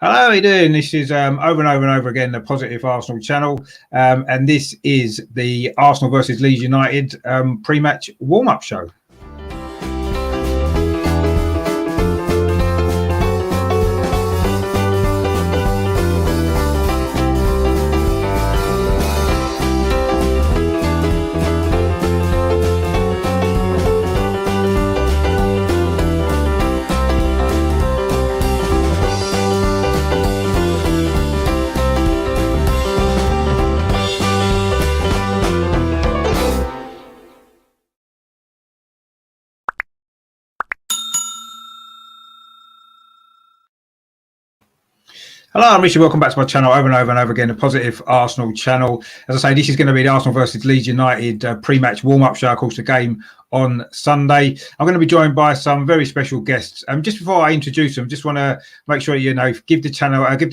Hello, how are you doing? This is over and over and over again the Positive Arsenal channel, and this is the Arsenal versus Leeds United pre-match warm-up show. Hello, I'm Richard. Welcome back to my channel over and over and over again, the Positive Arsenal channel. As I say, this is going to be the Arsenal versus Leeds United pre-match warm-up show. Of course, the game on Sunday. I'm going to be joined by some very special guests. Just before I introduce them, just want to make sure give the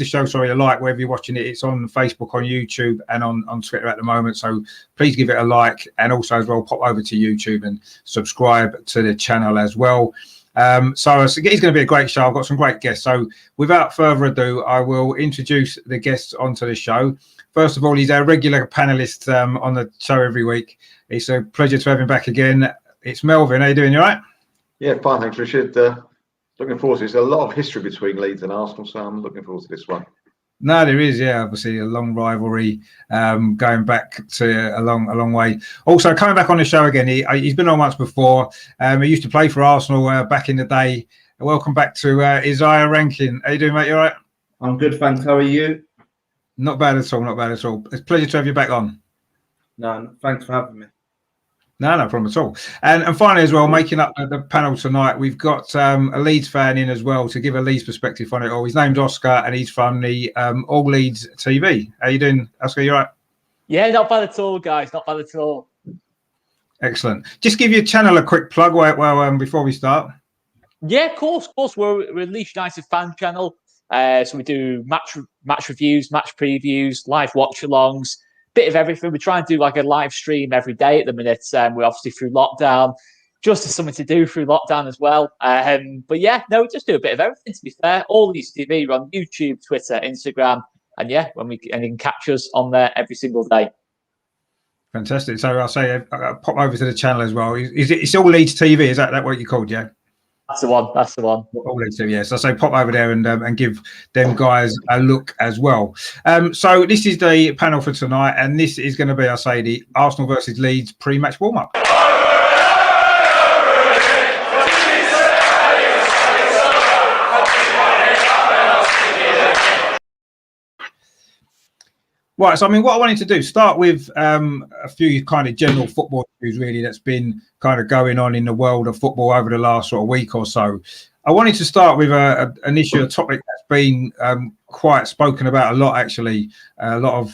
show a like wherever you're watching it. It's on Facebook, on YouTube, and on Twitter at the moment. So please give it a like, and also as well pop over to YouTube and subscribe to the channel as well. So it's going to be a great show. I've got some great guests. So without further ado, I will introduce the guests onto the show. First of all, he's our regular panelist on the show every week. It's a pleasure to have him back again. It's Melvin. How you doing? You all right? Yeah, fine. Thanks, Richard. Looking forward to it. There's a lot of history between Leeds and Arsenal, so I'm looking forward to this one. No, there is, yeah, obviously a long rivalry going back to a long way. Also, coming back on the show again, he's been on once before. He used to play for Arsenal back in the day. Welcome back to Isaiah Rankin. How you doing, mate? You all right? I'm good, thanks. How are you? Not bad at all, not bad at all. It's a pleasure to have you back on. No, thanks for having me. No problem at all. And finally, as well, making up the panel tonight, we've got a Leeds fan in as well to give a Leeds perspective on it all. His name's Oscar, and he's from the All Leeds TV. How you doing, Oscar? You all right? Yeah, not bad at all, guys. Not bad at all. Excellent. Just give your channel a quick plug before we start. Yeah, of course. We're a Leeds United fan channel. So we do match reviews, match previews, live watch-alongs, bit of everything. We try and do like a live stream every day at the minute. We're obviously through lockdown, just as something to do through lockdown as well. But yeah, no, we just do a bit of everything, to be fair. All Leeds TV, we're on YouTube, Twitter, Instagram. And yeah, and you can catch us on there every single day. Fantastic. So I'll say pop over to the channel as well. It's All Leeds TV. Is that what you called, yeah? That's the one. That's the one. All Leeds TV, yes. I say pop over there and give them guys a look as well. So this is the panel for tonight, and this is going to be, the Arsenal versus Leeds pre-match warm-up. Right, so what I wanted to do, start with a few kind of general football news really that's been kind of going on in the world of football over the last sort of week or so. I wanted to start with a topic that's been quite spoken about a lot, actually. A lot of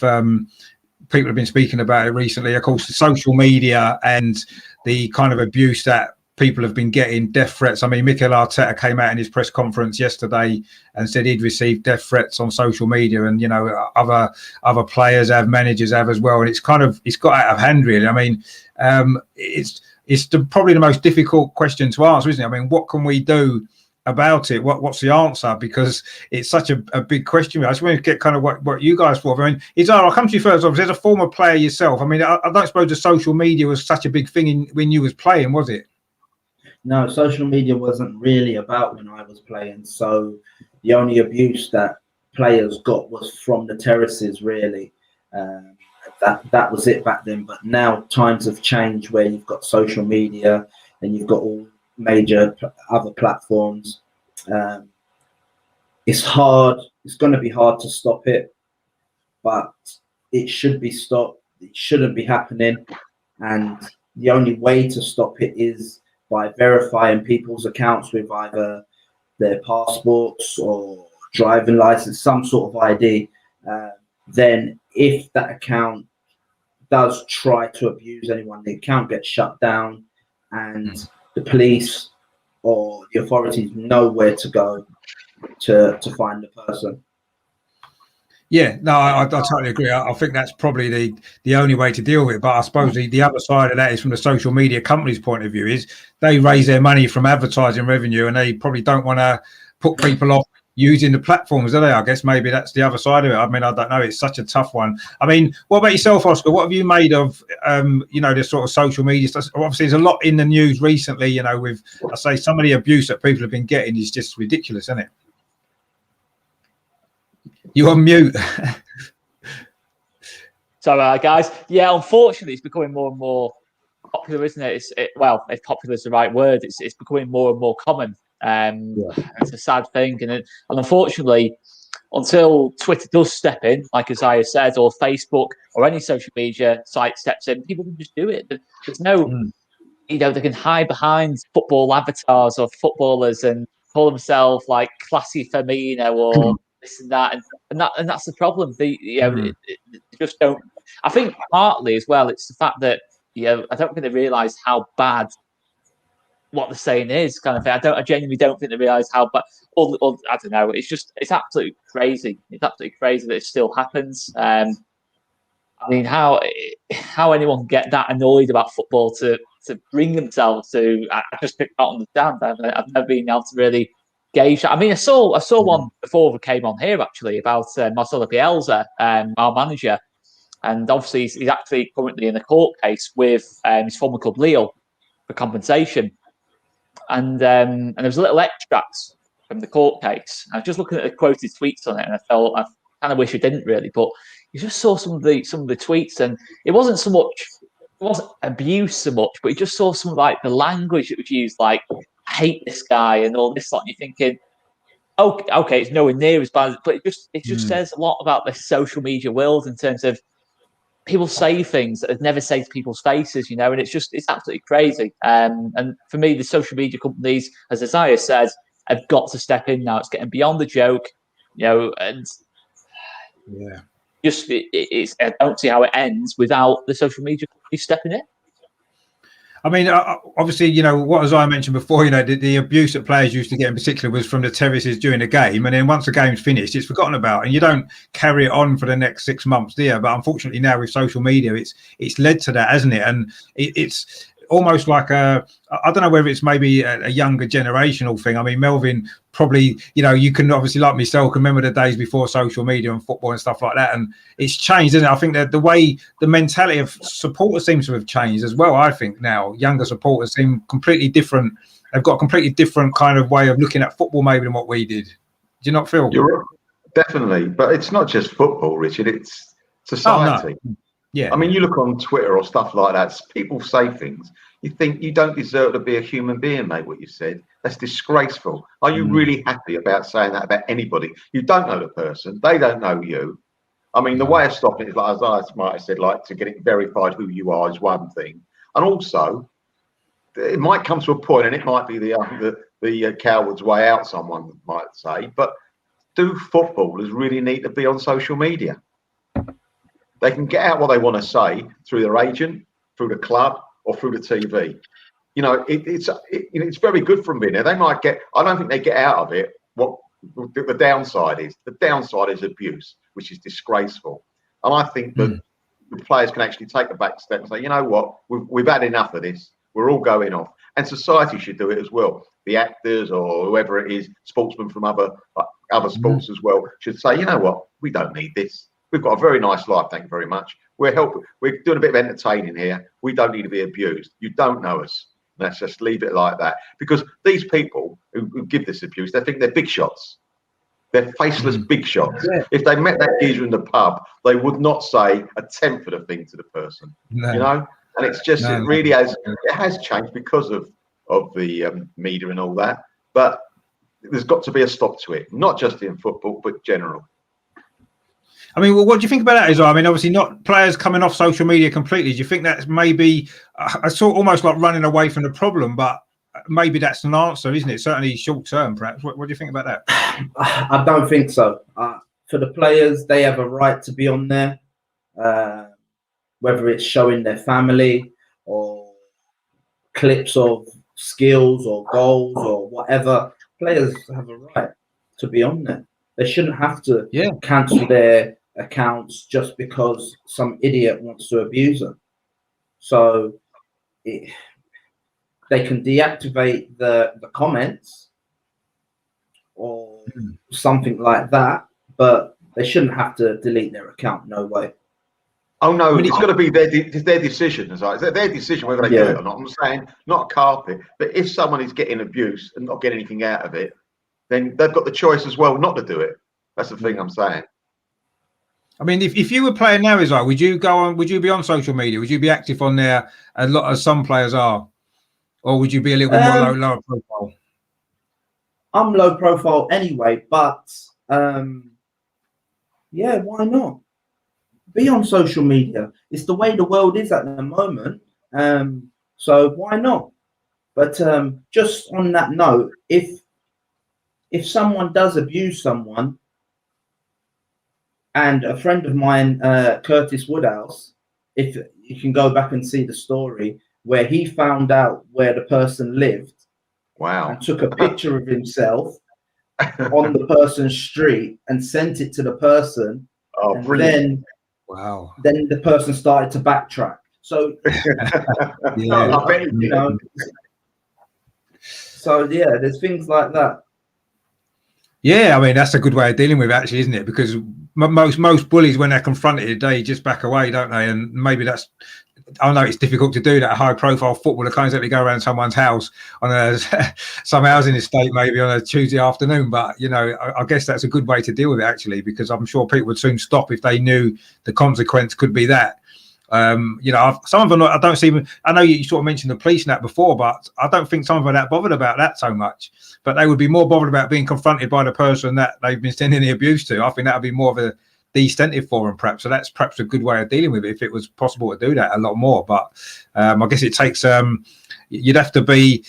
people have been speaking about it recently. Of course, social media and the kind of abuse that people have been getting, death threats. Mikel Arteta came out in his press conference yesterday and said he'd received death threats on social media, and other players have, managers have as well, and it's got out of hand really. It's probably the most difficult question to answer, isn't it? What can we do about it? What's the answer? Because it's such a big question. I just want to get kind of what you guys thought. I'll come to you first. As a former player yourself, I don't suppose the social media was such a big thing when you was playing, was it? No, social media wasn't really about when I was playing. So the only abuse that players got was from the terraces, really. That was it back then. But now times have changed where you've got social media and you've got all major other platforms. It's hard. It's going to be hard to stop it, but it should be stopped. It shouldn't be happening. And the only way to stop it is by verifying people's accounts with either their passports or driving license, some sort of ID. Then if that account does try to abuse anyone, the account gets shut down and the police or the authorities know where to go to find the person. Yeah, no, I totally agree. I think that's probably the only way to deal with it. But I suppose the other side of that is from the social media company's point of view is they raise their money from advertising revenue, and they probably don't want to put people off using the platforms, are they? I guess maybe that's the other side of it. I mean, I don't know. It's such a tough one. I mean, what about yourself, Oscar? What have you made of, you know, this sort of social media stuff? Obviously, there's a lot in the news recently, you know, with, I say, some of the abuse that people have been getting is just ridiculous, isn't it? You're on mute. So, guys, yeah, unfortunately, it's becoming more and more popular, isn't it? Well, if popular is the right word, it's becoming more and more common. It's a sad thing, and unfortunately, until Twitter does step in, like Isaiah said, or Facebook or any social media site steps in, people can just do it. There's no, you know, they can hide behind football avatars of footballers and call themselves like classy Firmino or this and that, and that's the problem. They just don't. I think partly as well, it's the fact that I don't think they realise how bad what the saying is, kind of thing. I genuinely don't think they realise how bad. Or I don't know. It's absolutely crazy. It's absolutely crazy that it still happens. I mean, how anyone can get that annoyed about football to bring themselves to? I just don't understand. I've never been able to really gauge that. I mean, I saw one before we came on here actually about Marcelo Bielsa, our manager, and obviously he's actually currently in a court case with his former club Lille for compensation. And there was a little extract from the court case. I was just looking at the quoted tweets on it, and I kind of wish I didn't really, but you just saw some of the tweets, and it wasn't abuse so much, but you just saw some of like the language that was used, like I hate this guy and all this. Like you're thinking, okay, it's nowhere near as bad, but it just says a lot about the social media world in terms of people say things that they'd never say to people's faces, you know, and it's absolutely crazy. And for me, the social media companies, as Isaiah said, have got to step in now. It's getting beyond the joke, you know, and I don't see how it ends without the social media companies stepping in. I mean, obviously, you know, what as I mentioned before, you know, the abuse that players used to get in particular was from the terraces during the game. And then once the game's finished, it's forgotten about. And you don't carry it on for the next 6 months, do you? But unfortunately now with social media, it's led to that, hasn't it? And it's almost like I don't know whether it's maybe a younger generational thing. I mean, Melvin probably, you know, you can obviously, like myself, can remember the days before social media and football and stuff like that. And it's changed, isn't it? I think that the way the mentality of supporters seems to have changed as well. I think now younger supporters seem completely different. They've got a completely different kind of way of looking at football maybe than what we did. Do you not feel? You're definitely, but it's not just football, Richard. It's society. Oh, no. Yeah, I mean, you look on Twitter or stuff like that, people say things. You think you don't deserve to be a human being, mate, what you said. That's disgraceful. Are you really happy about saying that about anybody? You don't know the person. They don't know you. I mean, the way of stopping it is, like as I might have said, like to get it verified who you are is one thing. And also, it might come to a point, and it might be the coward's way out, someone might say, but do footballers really need to be on social media? They can get out what they want to say through their agent, through the club, or through the TV. You know, it's very good from being there. They might get. I don't think they get out of it what the downside is. The downside is abuse, which is disgraceful. And I think that the players can actually take a back step and say, you know what, we've had enough of this. We're all going off, and society should do it as well. The actors or whoever it is, sportsmen from other sports as well, should say, you know what, we don't need this. We've got a very nice life, thank you very much. We're doing a bit of entertaining here. We don't need to be abused. You don't know us. Let's just leave it like that. Because these people who give this abuse, they think they're big shots. They're faceless big shots. Yeah. If they met that geezer in the pub, they would not say a tenth of the thing to the person. No. You know? And it's just, it really has changed because of the media and all that. But there's got to be a stop to it, not just in football, but general. I mean, well, what do you think about that, Israel? I mean, obviously not players coming off social media completely. Do you think that's maybe, I saw almost like running away from the problem, but maybe that's an answer, isn't it? Certainly short term, perhaps. What do you think about that? I don't think so. For the players, they have a right to be on there, whether it's showing their family or clips of skills or goals or whatever. Players have a right to be on there. They shouldn't have to cancel their accounts just because some idiot wants to abuse them. So they can deactivate the comments, or something like that, but they shouldn't have to delete their account. No way. Oh no, it's got to be their decision. It's their decision whether they do it or not. I'm saying not a carpet, but if someone is getting abuse and not getting anything out of it, then they've got the choice as well not to do it. That's the thing I'm saying. I mean, if you were playing now, Israel, would you go on? Would you be on social media? Would you be active on there a lot as some players are, or would you be a little bit more lower profile? I'm low profile anyway, but yeah, why not? Be on social media. It's the way the world is at the moment. So why not? But just on that note, if someone does abuse someone, and a friend of mine, Curtis Woodhouse, if you can go back and see the story where he found out where the person lived, wow, and took a picture of himself on the person's street and sent it to the person. Oh, and brilliant! Then the person started to backtrack. So, you know, so yeah, there's things like that. Yeah, I mean that's a good way of dealing with it, actually, isn't it? Because most bullies, when they're confronted, they just back away, don't they? And maybe that's, I know it's difficult to do that. A high-profile footballer can't exactly go around someone's house on some housing estate, maybe on a Tuesday afternoon. But you know, I guess that's a good way to deal with it, actually, because I'm sure people would soon stop if they knew the consequence could be that. You know, some of them, I don't see. I know you sort of mentioned the police and that before, but I don't think some of them are that bothered about that so much. But they would be more bothered about being confronted by the person that they've been sending the abuse to. I think that would be more of a de-incentive for them, perhaps. So that's perhaps a good way of dealing with it if it was possible to do that a lot more. But I guess it takes. You'd have to be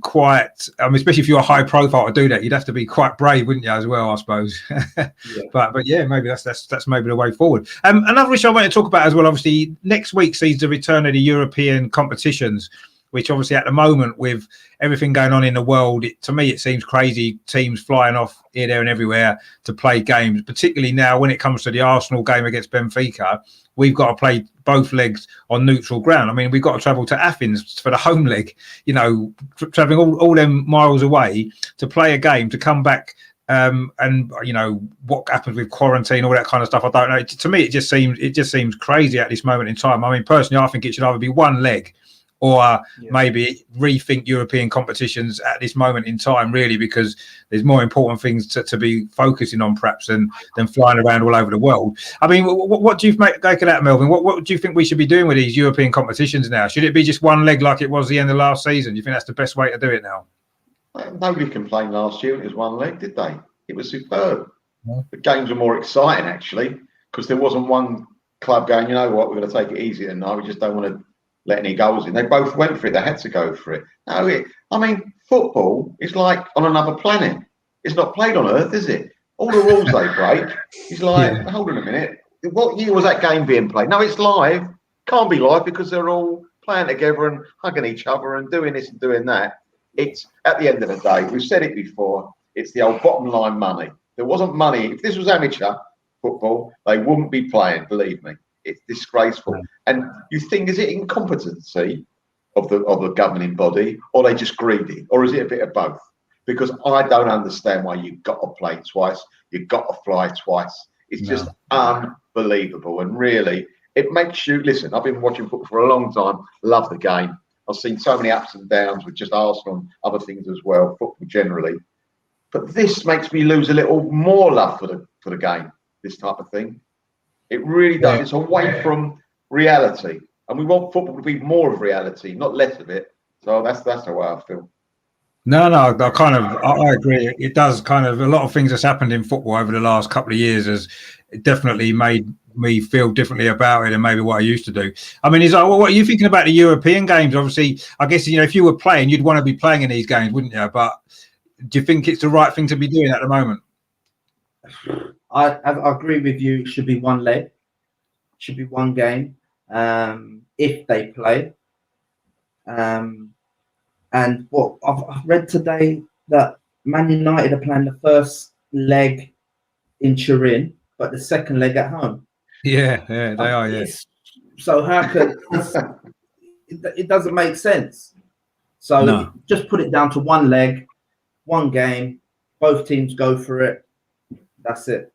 quite. I mean, especially if you're a high profile to do that, you'd have to be quite brave, wouldn't you, as well? I suppose. Yeah. But yeah, maybe that's maybe the way forward. Another issue I want to talk about as well. Obviously, next week sees the return of the European competitions, which obviously at the moment with everything going on in the world, to me it seems crazy. Teams flying off here, there, and everywhere to play games. Particularly now when it comes to the Arsenal game against Benfica, we've got to play both legs on neutral ground. I mean, we've got to travel to Athens for the home leg, you know, traveling all them miles away to play a game, to come back. And you know what happens with quarantine, all that kind of stuff. I don't know. To me, it just seems crazy at this moment in time. I mean, personally, I think it should either be one leg, or maybe rethink European competitions at this moment in time, really, because there's more important things to be focusing on, perhaps, than flying around all over the world. I mean, what do you make of that, Melvin? What do you think we should be doing with these European competitions now? Should it be just one leg like it was the end of last season? Do you think that's the best way to do it now? Nobody complained last year it was one leg, did they? It was superb. Yeah. The games were more exciting, actually, because there wasn't one club going, you know what, we're going to take it easy tonight. We just don't want to let any goals in. They both went for it. They had to go for it. No, I mean, football is like on another planet. It's not played on Earth, is it? All the rules they break. It's like, hold on a minute. What year was that game being played? No, it's live. Can't be live because they're all playing together and hugging each other and doing this and doing that. It's, at the end of the day, we've said it before, it's the old bottom line money. There wasn't money. If this was amateur football, they wouldn't be playing, believe me. It's disgraceful. And you think, is it incompetency of the governing body, or are they just greedy, or is it a bit of both? Because I don't understand why you've got to play twice, you've got to fly twice. It's just unbelievable. And really, it makes you, listen, I've been watching football for a long time, love the game. I've seen so many ups and downs with just Arsenal and other things as well, football generally. But this makes me lose a little more love for the game, this type of thing. It really does. It's away from reality. And we want football to be more of reality, not less of it. So that's the way I feel. No, I agree. It does kind of, a lot of things that's happened in football over the last couple of years has definitely made me feel differently about it than maybe what I used to do. I mean, what are you thinking about the European games? Obviously, I guess, you know, if you were playing, you'd want to be playing in these games, wouldn't you? But do you think it's the right thing to be doing at the moment? I agree with you. It should be one leg. It should be one game if they play. And what I've read today that Man United are playing the first leg in Turin, but the second leg at home. Yeah, they are. Yeah. So how could it doesn't make sense? So just put it down to one leg, one game, Both teams go for it. That's it.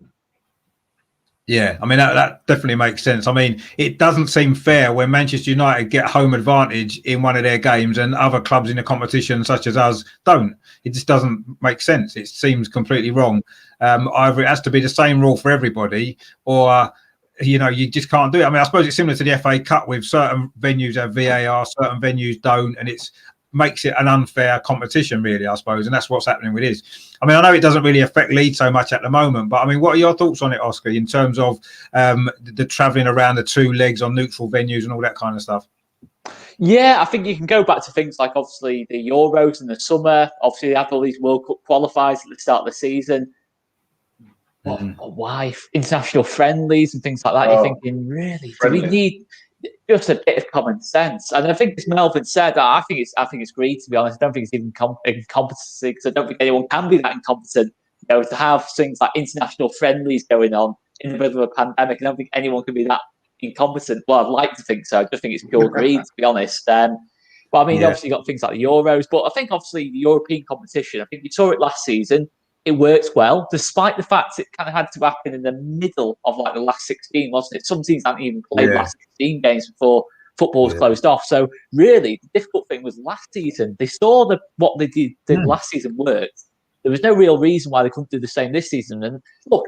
Yeah, I mean, that definitely makes sense. I mean, it doesn't seem fair when Manchester United get home advantage in one of their games and other clubs in the competition, such as us, don't. It just doesn't make sense. It seems completely wrong. Either it has to be the same rule for everybody, or you just can't do it. I mean, I suppose it's similar to the FA Cup, with certain venues have VAR, certain venues don't, and it's makes it an unfair competition, really, I suppose, and that's what's happening with this. I mean, I know it doesn't really affect Leeds so much at the moment, but I mean, what are your thoughts on it, Oscar, in terms of the travelling around the two legs on neutral venues and all that kind of stuff? Yeah, I think you can go back to things like, obviously, the Euros in the summer. Obviously, they have all these World Cup qualifiers at the start of the season. Why international friendlies and things like that? You're thinking, really, do we need just a bit of common sense? And I think, as Melvin said, I think it's great, to be honest. I don't think it's even incompetency, because I don't think anyone can be that incompetent. To have things like international friendlies going on in the middle of a pandemic, I don't think anyone can be that incompetent. Well, I'd like to think so. I just think it's pure greed, to be honest. But I mean, obviously, you've got things like the Euros, but I think, obviously, the European competition, I think you saw it last season. It worked well, despite the fact it kind of had to happen in the middle of the last 16, wasn't it? Some teams hadn't even played last 16 games before football was closed off. So really, the difficult thing was last season. They saw what they did last season worked. There was no real reason why they couldn't do the same this season. And look,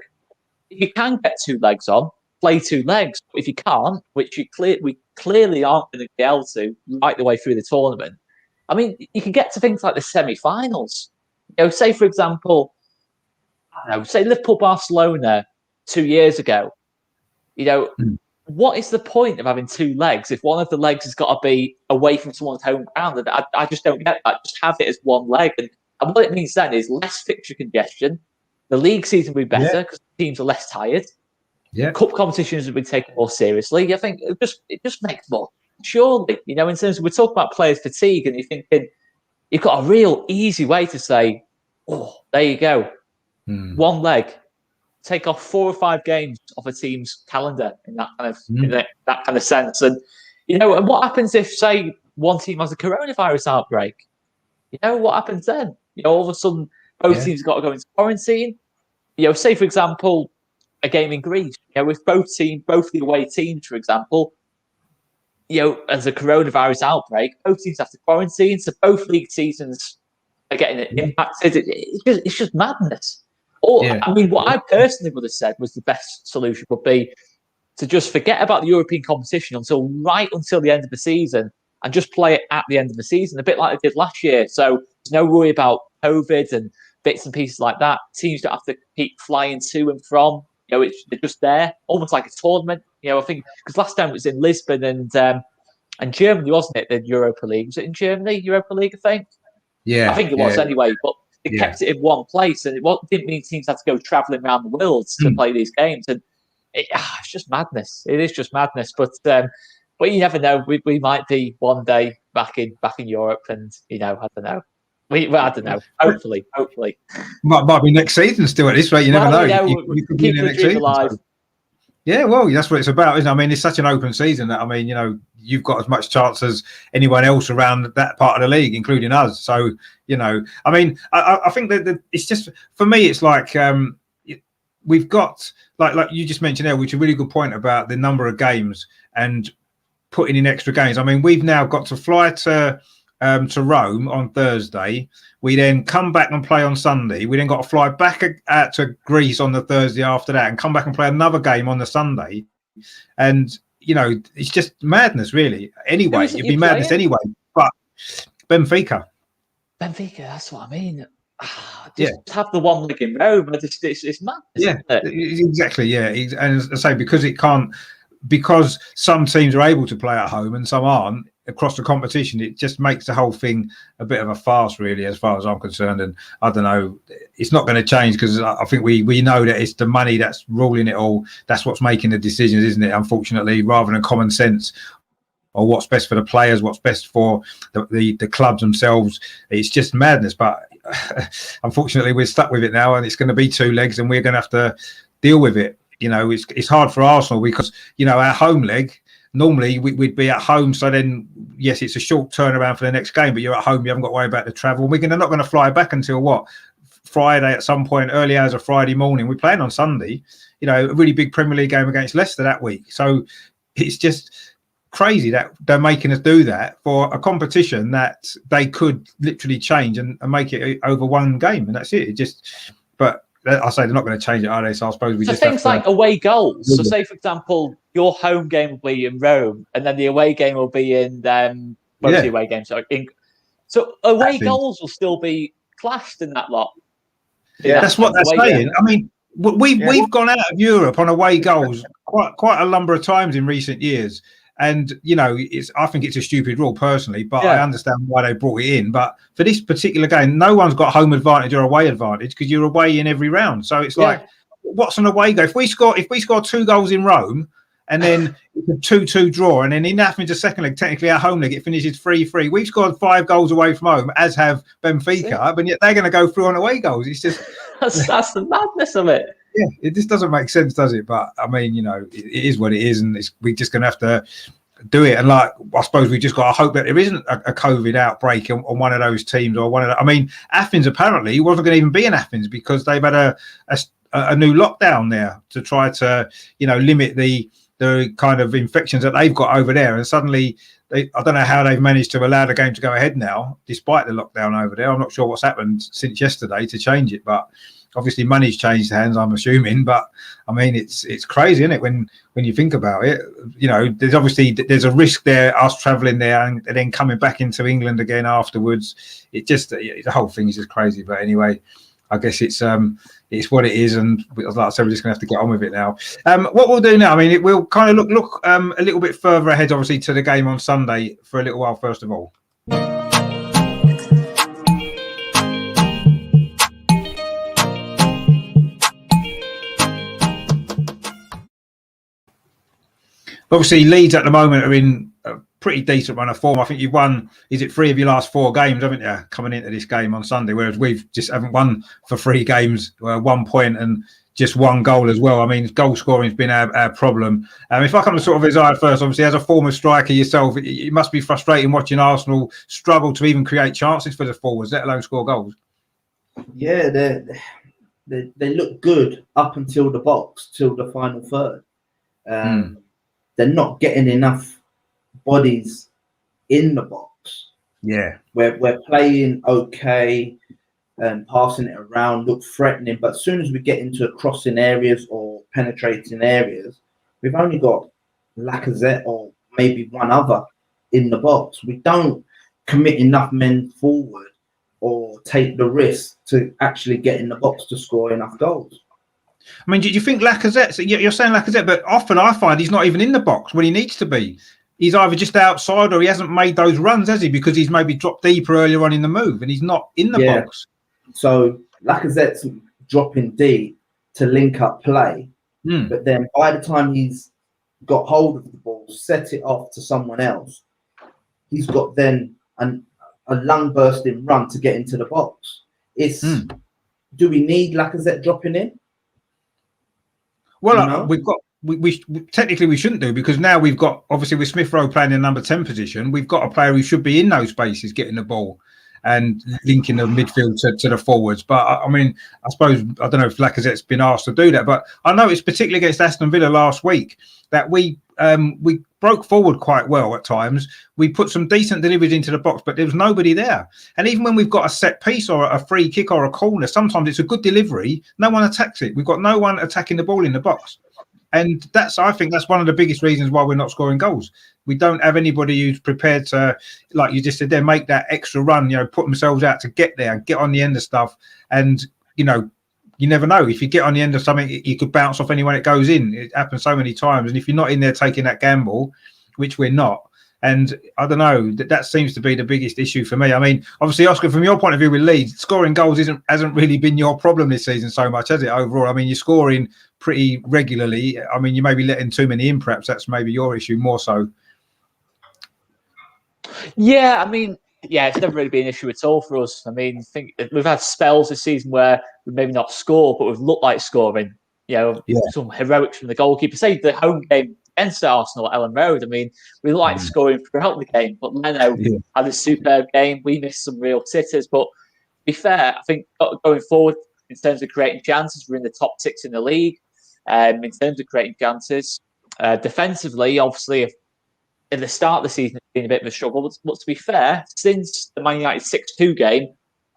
if you can get two legs on, play two legs. If you can't, which we clearly aren't going to be able to right the way through the tournament, I mean, you can get to things like the semi-finals. Say, for example, say Liverpool-Barcelona 2 years ago. What is the point of having two legs if one of the legs has got to be away from someone's home ground? And I just don't get that. Just have it as one leg. And what it means then is less fixture congestion. The league season will be better because teams are less tired. Yeah. Cup competitions will be taken more seriously. I think it just makes more. Surely, in terms of, we're talking about players' fatigue, and you're thinking you've got a real easy way to say, oh, there you go. One leg, take off 4 or 5 games off a team's calendar in that kind of that kind of sense. And and what happens if, say, one team has a coronavirus outbreak? What happens then? All of a sudden, both teams have got to go into quarantine. Say, for example, a game in Greece. With both the away teams, for example, as a coronavirus outbreak, both teams have to quarantine, so both league seasons are getting impacted. It's just madness. I mean, what I personally would have said was the best solution would be to just forget about the European competition until the end of the season, and just play it at the end of the season, a bit like they did last year. So there's no worry about COVID and bits and pieces like that. Teams don't have to keep flying to and from. They're just there, almost like a tournament. I think because last time it was in Lisbon and Germany, wasn't it? The Europa League, was it in Germany? Europa League, I think. Yeah, I think it was anyway. But they kept it in one place, and it didn't mean teams had to go travelling around the world to play these games. And it's just madness. It is just madness. But you never know. We might be one day back in Europe, and I don't know. I don't know. Hopefully. Might be next season still at this rate. You never know. You could be in the next season. Alive. Yeah, well, that's what it's about, isn't it? I mean, it's such an open season that, I mean, you've got as much chance as anyone else around that part of the league, including us. So, I mean, I think that it's just, for me, it's like we've got, like you just mentioned there, which is a really good point about the number of games and putting in extra games. I mean, we've now got to fly to Rome on Thursday. We then come back and play on Sunday. We then got to fly back to Greece on the Thursday after that and come back and play another game on the Sunday. And, it's just madness, really. Anyway, it'd be madness anyway. But Benfica, that's what I mean. Just have the one leg in Rome. It's madness. Yeah, exactly. Yeah. And as I say, because some teams are able to play at home and some aren't, across the competition, it just makes the whole thing a bit of a farce, really, as far as I'm concerned. And I don't know, it's not going to change, because I think we know that it's the money that's ruling it all. That's what's making the decisions, isn't it? Unfortunately, rather than common sense or what's best for the players, what's best for the clubs themselves. It's just madness. But unfortunately, we're stuck with it now, and it's going to be two legs, and we're going to have to deal with it. It's hard for Arsenal because our home leg. Normally, we'd be at home, so then, yes, it's a short turnaround for the next game, but you're at home, you haven't got to worry about the travel. We're not going to fly back until, Friday at some point, early hours of Friday morning. We're playing on Sunday, you know, a really big Premier League game against Leicester that week. So it's just crazy that they're making us do that for a competition that they could literally change and make it over one game, and that's it. But I say they're not going to change it, are they? So I suppose we just things like away goals. So say, for example, your home game will be in Rome, and then the away game will be in the away game. So away goals will still be classed in that lot. That's what they're saying. Game. I mean, we've gone out of Europe on away goals quite a number of times in recent years. And, you know, I think it's a stupid rule personally, but I understand why they brought it in. But for this particular game, no one's got home advantage or away advantage because you're away in every round. So it's like, what's an away goal? If we score 2 goals in Rome and then it's a 2-2 draw, and then in Athens' second leg, technically our home leg, it finishes 3-3. We've scored 5 goals away from home, as have Benfica, but yet they're going to go through on away goals. It's just that's the madness of it. Yeah, it just doesn't make sense, does it? But I mean, you know, it is what it is, and we're just going to have to do it. And like, I suppose we just got to hope that there isn't a COVID outbreak on one of those teams or one of I mean, Athens apparently wasn't going to even be in Athens because they've had a new lockdown there to try to, you know, limit the kind of infections that they've got over there. And suddenly, I don't know how they've managed to allow the game to go ahead now, despite the lockdown over there. I'm not sure what's happened since yesterday to change it, but obviously money's changed hands, I'm assuming. But I mean, it's crazy, isn't it? When you think about it, you know, there's a risk there, us travelling there and then coming back into England again afterwards. The whole thing is just crazy. But anyway, I guess it's what it is, and like I said, we're just going to have to get on with it now. What we'll do now, I mean, we'll kind of look a little bit further ahead, obviously, to the game on Sunday for a little while. First of all. Obviously, Leeds at the moment are in a pretty decent run of form. I think you've won, is it 3 of your last 4 games, haven't you, coming into this game on Sunday, whereas we've just haven't won for 3 games, 1 point and just 1 goal as well. I mean, goal scoring has been our problem. If I come to sort of Isaiah first, obviously, as a former striker yourself, it must be frustrating watching Arsenal struggle to even create chances for the forwards, let alone score goals. Yeah, they look good up until the box, till the final third. They're not getting enough bodies in the box. Yeah. We're playing okay and passing it around, look threatening. But as soon as we get into crossing areas or penetrating areas, we've only got Lacazette or maybe one other in the box. We don't commit enough men forward or take the risk to actually get in the box to score enough goals. I mean, do you think Lacazette, you're saying Lacazette, but often I find he's not even in the box when he needs to be. He's either just outside or he hasn't made those runs, has he? Because he's maybe dropped deeper earlier on in the move and he's not in the box. So Lacazette's dropping deep to link up play. But then by the time he's got hold of the ball, set it off to someone else, he's got then a lung bursting run to get into the box. Do we need Lacazette dropping in? Well, we technically we shouldn't do, because now we've got, obviously with Smith Rowe playing in number 10 position, we've got a player who should be in those spaces getting the ball and linking the midfield to the forwards. But I mean, I suppose, I don't know if Lacazette's been asked to do that, but I noticed particularly against Aston Villa last week that we broke forward quite well at times. We put some decent deliveries into the box, but there was nobody there. And even when we've got a set piece or a free kick or a corner, sometimes it's a good delivery, no one attacks it. We've got no one attacking the ball in the box. And I think that's one of the biggest reasons why we're not scoring goals. We don't have anybody who's prepared to, like you just said there, make that extra run, put themselves out to get there, get on the end of stuff. And, you never know. If you get on the end of something, you could bounce off anyone it goes in. It happens so many times. And if you're not in there taking that gamble, which we're not, and I don't know, that seems to be the biggest issue for me. I mean, obviously, Oscar, from your point of view with Leeds, scoring goals hasn't really been your problem this season so much, has it, overall? I mean, you're scoring pretty regularly. I mean, you may be letting too many in, perhaps. That's maybe your issue more so. Yeah, I mean, it's never really been an issue at all for us. I mean, I think we've had spells this season where we've maybe not scored, but we've looked like scoring. Some heroics from the goalkeeper. Say the home game against Arsenal at Ellen Road. I mean, we looked like scoring throughout the game, but Leno had a superb game. We missed some real sitters, but be fair, I think going forward in terms of creating chances, we're in the top 6 in the league. In terms of creating chances, defensively, obviously, at the start of the season, it's been a bit of a struggle. But to be fair, since the Man United 6-2 game,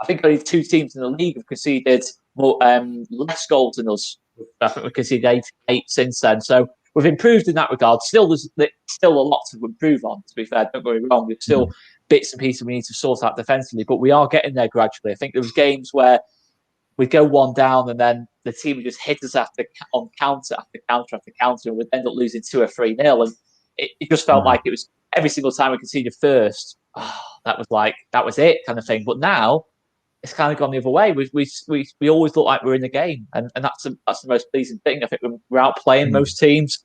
I think only 2 teams in the league have conceded more, less goals than us. I think we've conceded 8 since then. So we've improved in that regard. There's still a lot to improve on, to be fair. Don't get me wrong. There's still bits and pieces we need to sort out defensively, but we are getting there gradually. I think there was games where we'd go 1 down and then the team would just hit us on counter after counter after counter, and we'd end up losing 2 or 3-0. And it just felt like it was every single time we conceded first, that was it kind of thing. But now it's kind of gone the other way. We always look like we're in the game, and that's the most pleasing thing. I think we're outplaying most teams.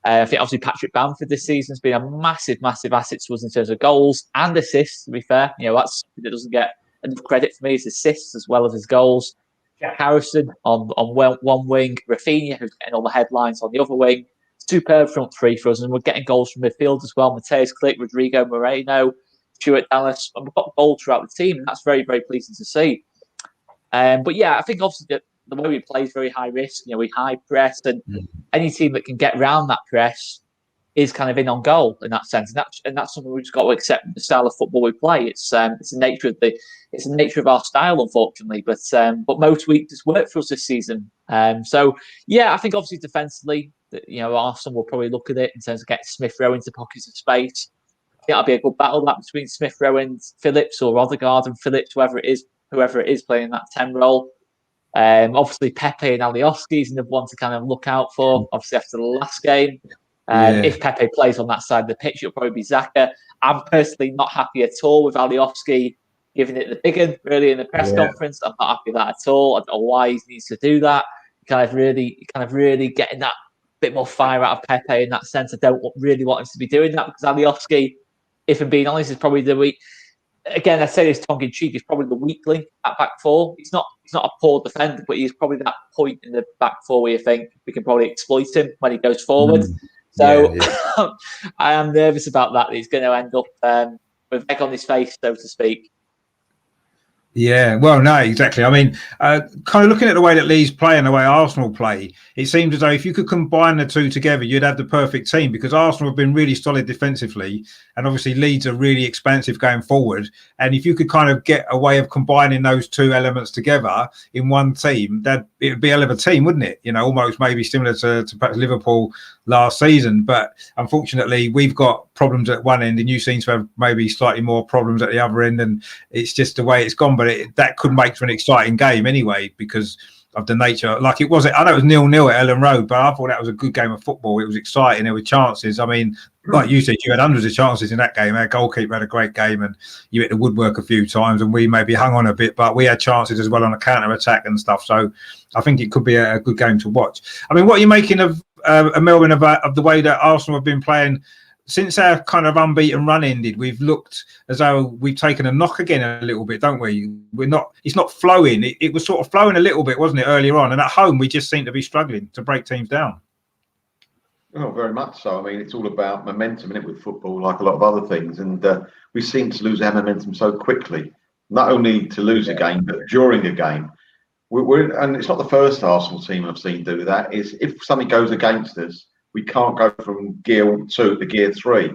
I think obviously Patrick Bamford this season has been a massive, massive asset to us in terms of goals and assists. To be fair, that's something that doesn't get enough credit for me, his assists as well as his goals. Jack Harrison on one wing, Rafinha, who's getting all the headlines, on the other wing. Superb front 3 for us, and we're getting goals from midfield as well. Mateus Click, Rodrigo Moreno, Stuart Dallas, and we've got goals throughout the team, and that's very, very pleasing to see. But yeah, I think obviously the way we play is very high risk. We high press, and any team that can get around that press is kind of in on goal in that sense, and that's something we've just got to accept. The style of football we play, it's the nature of our style, unfortunately. But most weeks it's worked for us this season. So yeah, I think obviously defensively, Arsenal will probably look at it in terms of getting Smith Rowe into pockets of space. I think that'll be a good battle between Smith Rowe and Phillips, or Odegaard and Phillips, whoever it is playing that 10 role. Obviously Pepe and Alioski is another one to kind of look out for. Obviously after the last game. If Pepe plays on that side of the pitch, it'll probably be Xhaka. I'm personally not happy at all with Alioski giving it the big one early in the press conference. I'm not happy with that at all. I don't know why he needs to do that. Kind of really getting that bit more fire out of Pepe in that sense. I don't really want him to be doing that, because Alioski, if I'm being honest, is probably the weak. Again, I say this tongue in cheek. He's probably the weakling at back 4. He's not a poor defender, but he's probably that point in the back 4 where you think we can probably exploit him when he goes forward. So I am nervous about that. He's going to end up with egg on his face, so to speak. Yeah, well, no, exactly. I mean, kind of looking at the way that Leeds play and the way Arsenal play, it seems as though if you could combine the two together, you'd have the perfect team, because Arsenal have been really solid defensively, and obviously Leeds are really expansive going forward. And if you could kind of get a way of combining those 2 elements together in one team, that it would be a hell of a team, wouldn't it? Almost maybe similar to perhaps Liverpool last season. But unfortunately, we've got problems at one end, and you seem to have maybe slightly more problems at the other end, and it's just the way it's gone. But that could make for an exciting game anyway, because of the nature. Like it was, I know it was 0-0 at Ellen Road, but I thought that was a good game of football. It was exciting. There were chances. I mean, like you said, you had hundreds of chances in that game. Our goalkeeper had a great game, and you hit the woodwork a few times, and we maybe hung on a bit, but we had chances as well on a counter attack and stuff. So I think it could be a good game to watch. I mean, what are you making of Melbourne, of the way that Arsenal have been playing? Since our kind of unbeaten run ended, we've looked as though we've taken a knock again a little bit, don't we? It's not flowing. It was sort of flowing a little bit, wasn't it, earlier on? And at home, we just seem to be struggling to break teams down. Oh, very much so. I mean, it's all about momentum, isn't it, with football, like a lot of other things. And we seem to lose our momentum so quickly, not only to lose a game, but during a game. And it's not the first Arsenal team I've seen do that. Is if something goes against us, we can't go from gear 2 to gear 3.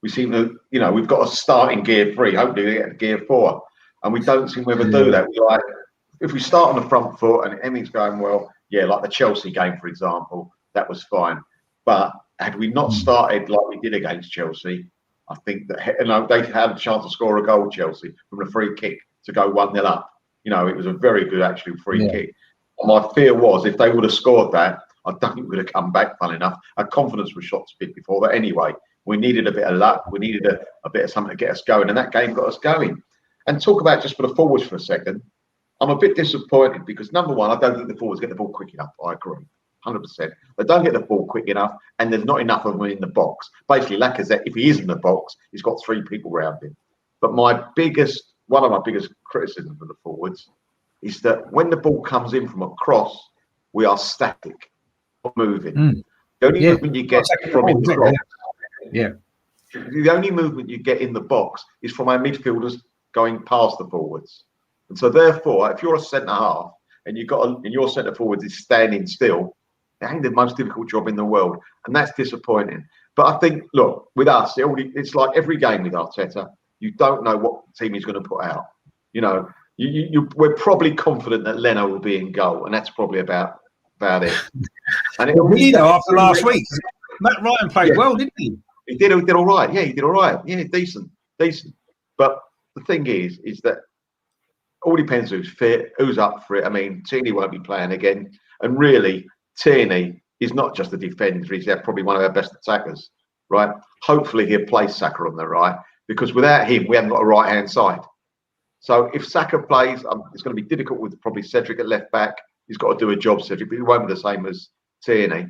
We seem to, we've got to start in gear 3. Hopefully, we get to gear 4, and we don't seem to ever do that. We if we start on the front foot and everything's going well, like the Chelsea game, for example, that was fine. But had we not started like we did against Chelsea, I think that they had a chance to score a goal, Chelsea, from a free kick to go 1-0 up. It was a very good actually free kick. And my fear was if they would have scored that, I don't think we would have come back, fun enough. Our confidence was shot to bit before that anyway. We needed a bit of luck. We needed a bit of something to get us going. And that game got us going. And talk about just for the forwards for a second. I'm a bit disappointed because, number one, I don't think the forwards get the ball quick enough. I agree, 100%. They don't get the ball quick enough, and there's not enough of them in the box. Basically, Lacazette, if he is in the box, he's got 3 people around him. But one of my biggest criticisms of the forwards is that when the ball comes in from a cross, we are static. Moving. The only movement you get from in the box, the only movement you get in the box is from our midfielders going past the forwards. And so therefore, if you're a centre half and and your centre forward is standing still, it ain't the most difficult job in the world, and that's disappointing. But I think, look, with us, it's like every game with Arteta. You don't know what team he's going to put out. You know, we're probably confident that Leno will be in goal, and that's probably about it. And after last week, Matt Ryan played well, didn't he? He did all right. Yeah, he did all right. Yeah, decent. But the thing is that all depends who's fit, who's up for it. I mean, Tierney won't be playing again, and really, Tierney is not just a defender. He's probably one of our best attackers, right? Hopefully, he'll play Saka on the right, because without him, we haven't got a right-hand side. So if Saka plays, it's going to be difficult with probably Cedric at left back. He's got to do a job, Cedric, but he won't be the same as Tierney.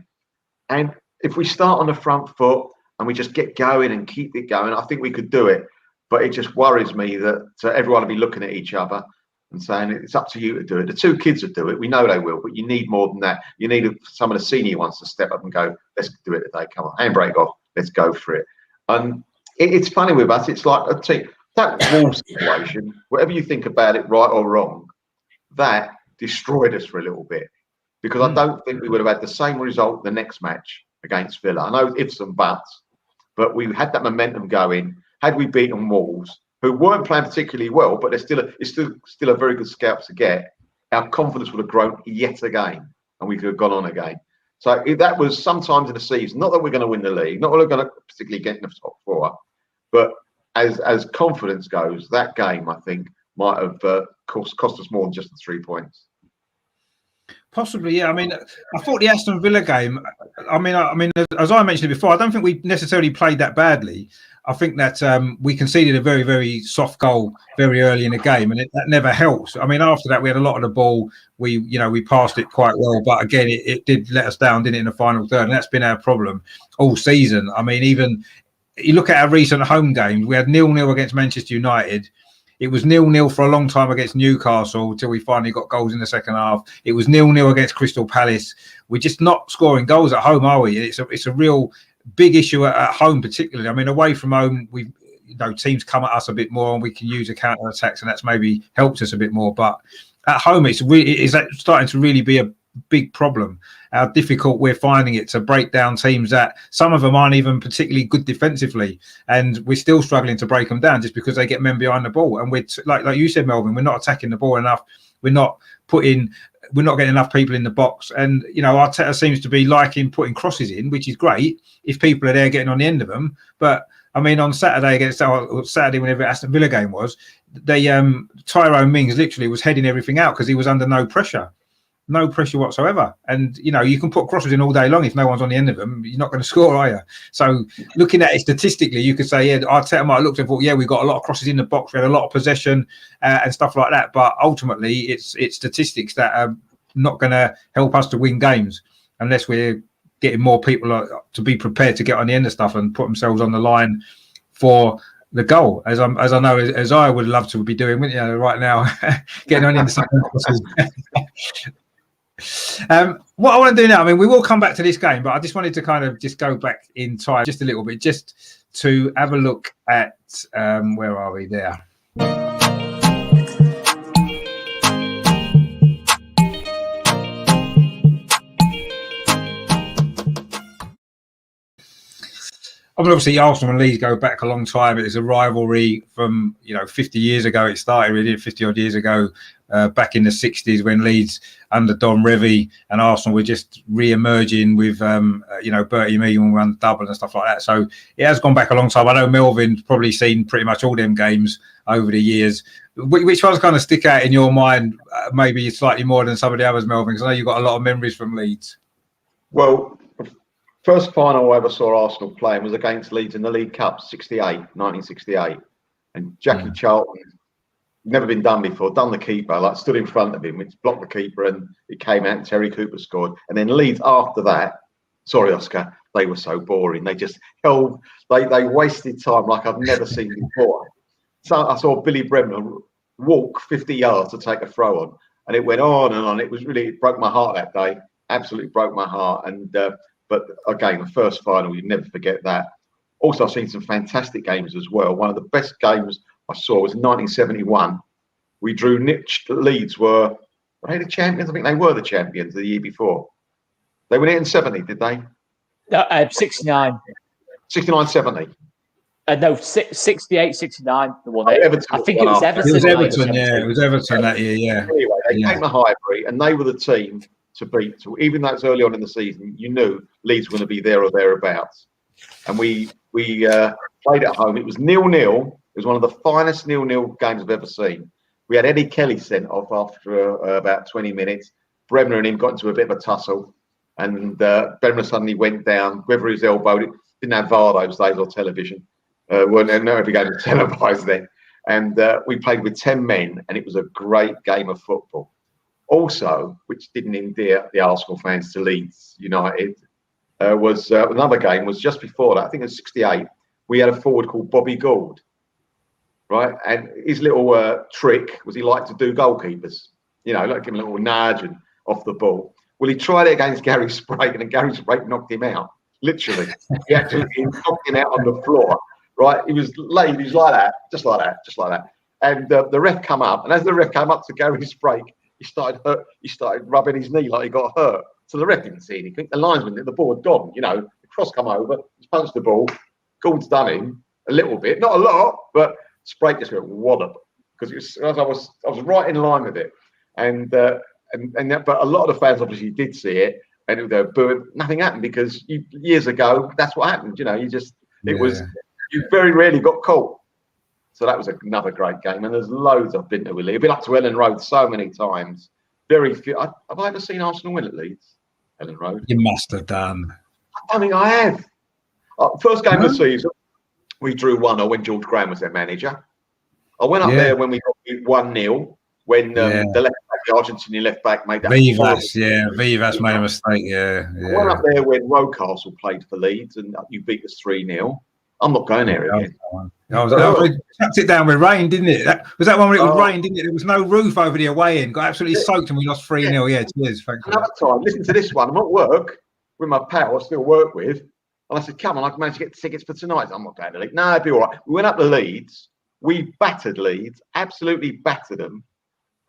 And if we start on the front foot and we just get going and keep it going, I think we could do it. But it just worries me that everyone will be looking at each other and saying, it's up to you to do it. The two kids will do it. We know they will, but you need more than that. You need some of the senior ones to step up and go, let's do it today. Come on, handbrake off. Let's go for it. And it's funny with us. It's like a team. That Wolves situation, whatever you think about it, right or wrong, that destroyed us for a little bit, because I don't think we would have had the same result the next match against Villa. I know ifs and buts, but we had that momentum going. Had we beaten Wolves, who weren't playing particularly well, but it's still a very good scout to get, our confidence would have grown yet again, and we could have gone on again. So if that was sometimes in the season, not that we're going to win the league, not that we're going to particularly get in the top four, but as confidence goes, that game, I think, might have cost us more than just the 3 points. Possibly, yeah. I mean, I thought the Aston Villa game. I mean, as I mentioned before, I don't think we necessarily played that badly. I think that we conceded a very, very soft goal very early in the game, and that never helps. I mean, after that, we had a lot of the ball. We passed it quite well, but again, it did let us down, didn't it, in the final third? And that's been our problem all season. I mean, even you look at our recent home games, we had 0-0 against Manchester United. It was 0-0 for a long time against Newcastle until we finally got goals in the second half. It was 0-0 against Crystal Palace. We're just not scoring goals at home, are we? It's a real big issue at home, particularly. I mean, away from home, teams come at us a bit more and we can use a counter attacks, and that's maybe helped us a bit more. But at home, it's starting to really be a big problem. How difficult we're finding it to break down teams that some of them aren't even particularly good defensively, and we're still struggling to break them down just because they get men behind the ball. And we're like you said, Melvin, we're not attacking the ball enough. We're not getting enough people in the box. And Arteta seems to be liking putting crosses in, which is great if people are there getting on the end of them. But I mean, on Saturday whenever Aston Villa game was, Tyrone Mings literally was heading everything out because he was under no pressure whatsoever. And you can put crosses in all day long. If no one's on the end of them, you're not going to score, are you? So looking at it statistically, you could say, yeah, Arteta might have looked and thought, yeah, we got a lot of crosses in the box, we had a lot of possession and stuff like that. But ultimately, it's statistics that are not going to help us to win games unless we're getting more people to be prepared to get on the end of stuff and put themselves on the line for the goal, as I would love to be doing right now, getting on the end of something. What I want to do now, I mean, we will come back to this game, but I just wanted to kind of just go back in time just a little bit, just to have a look at where are we there? I mean, obviously, Arsenal and Leeds go back a long time. It's a rivalry from 50 years ago. It started really 50 odd years ago, back in the 60s when Leeds under Don Revie and Arsenal were just re-emerging with Bertie Mee when we won double and stuff like that. So it has gone back a long time. I know Melvin's probably seen pretty much all them games over the years. Which ones kind of stick out in your mind? Maybe slightly more than some of the others, Melvin, because I know you've got a lot of memories from Leeds. Well, first final I ever saw Arsenal playing was against Leeds in the League Cup, 1968. And Jackie Charlton, never been done before, done the keeper, stood in front of him, which blocked the keeper, and it came out and Terry Cooper scored. And then Leeds after that, sorry, Oscar, they were so boring. They just they wasted time like I've never seen before. So I saw Billy Bremner walk 50 yards to take a throw on, and it went on and on. It broke my heart that day, absolutely broke my heart. And but again, the first final, you never forget that. Also, I've seen some fantastic games as well. One of the best games I saw was 1971 We drew Leeds were they the champions? I think they were the champions the year before. They went in 70, did they? 69. 69, 70. No, 68, 69. The one. Everton I think it was Everton. It was Everton, yeah. It was Everton that year, yeah. Anyway, they came to Highbury and they were the team to beat. So even though it's early on in the season, you knew Leeds were going to be there or thereabouts. And we played at home. It was 0-0. It was one of the finest 0-0 games I've ever seen. We had Eddie Kelly sent off after about 20 minutes. Bremner and him got into a bit of a tussle. And Bremner suddenly went down, whether he was elbowed. Didn't have VAR those days or television. No every game was televised then. And we played with 10 men, and it was a great game of football. Also, which didn't endear the Arsenal fans to Leeds United, was another game was just before that. I think it was 68. We had a forward called Bobby Gould, right? And his little trick was he liked to do goalkeepers, like give him a little nudge and off the ball. Well, he tried it against Gary Sprake, and then Gary Sprake knocked him out. Literally, he actually knocked him out on the floor. Right, he was laid. He was like that, just like that. And the ref come up, and as the ref came up to Gary Sprake, he started rubbing his knee like he got hurt. So the ref didn't see anything. The linesman, the ball had gone. The cross come over, he's punched the ball. Gould's done him a little bit, not a lot, but Sprake just went wallop because I was right in line with it. And but a lot of the fans obviously did see it, and they were booing. Nothing happened because years ago that's what happened. You very rarely got caught. So that was another great game. And there's loads I've been to with Leeds. I've been up to Ellen Road so many times. Very few. Have I ever seen Arsenal win at Leeds? Ellen Road? You must have done. I think I have. First game of the season, we drew 1-0 when George Graham was their manager. I went up there when we got 1-0 when the left back, the Argentinian left back, made that. Vivas made a mistake. Yeah. I went up there when Rocastle played for Leeds and you beat us 3-0. I'm not going there again. It chucked it down with rain, didn't it? Was that one where it was rain, didn't it? There was no roof over the away end. Got absolutely soaked and we lost 3-0. Yeah, cheers. Thanks. Another time, listen to this one. I'm at work with my pal I still work with. And I said, come on, I can manage to get tickets for tonight. I'm not going to Leeds. No, it'd be all right. We went up to Leeds. We battered Leeds, absolutely battered them.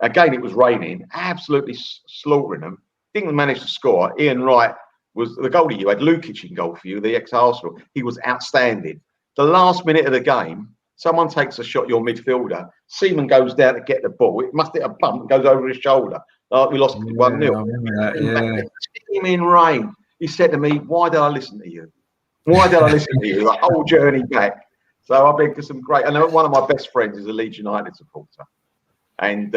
Again, it was raining, absolutely slaughtering them. Didn't manage to score. Ian Wright was the goalie you had, Lukic in goal for you, the ex-Arsenal. He was outstanding. The last minute of the game, someone takes a shot, your midfielder. Seaman goes down to get the ball. It must hit a bump and goes over his shoulder. We lost 1-0. Him in rain. He said to me, why did I listen to you? Why did I listen to you? The whole journey back. So I've been to some great... And one of my best friends is a Leeds United supporter. And...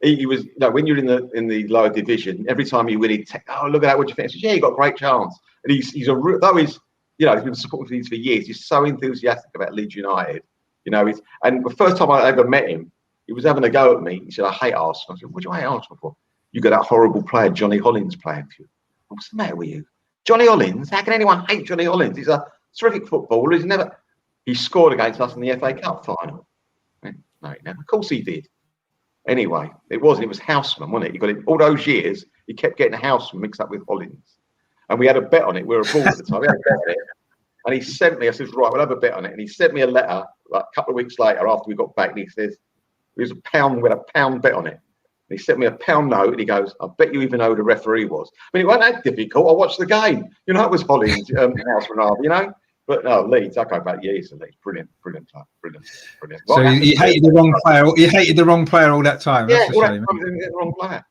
he was, when you're in the lower division, every time you win, he'd take, oh, look at that, what do you think? I said, yeah, you got a great chance. And he's been supporting Leeds for years. He's so enthusiastic about Leeds United. And the first time I ever met him, he was having a go at me. He said, I hate Arsenal. I said, what do you hate Arsenal for? You got that horrible player, Johnny Hollins, playing for you. What's the matter with you? Johnny Hollins? How can anyone hate Johnny Hollins? He's a terrific footballer. He scored against us in the FA Cup final. No, he never. Of course he did. Anyway, it was Houseman, wasn't it? You got it all those years. He kept getting Houseman mixed up with Hollins, and we had a bet on it. We were abroad at the time. We had a bet on it, and he sent me. I said, "Right, we'll have a bet on it." And he sent me a letter like a couple of weeks later after we got back, and he says, "It was £1. We had a £1 bet on it." And he sent me a £1 note, and he goes, "I bet you even know who the referee was." I mean, it wasn't that difficult. I watched the game. It was Hollins, Houseman, But no, Leeds. I go back years to Leeds. Brilliant. So you hated the wrong player. You hated the wrong player all that time. Yeah, that's a shame. The wrong player.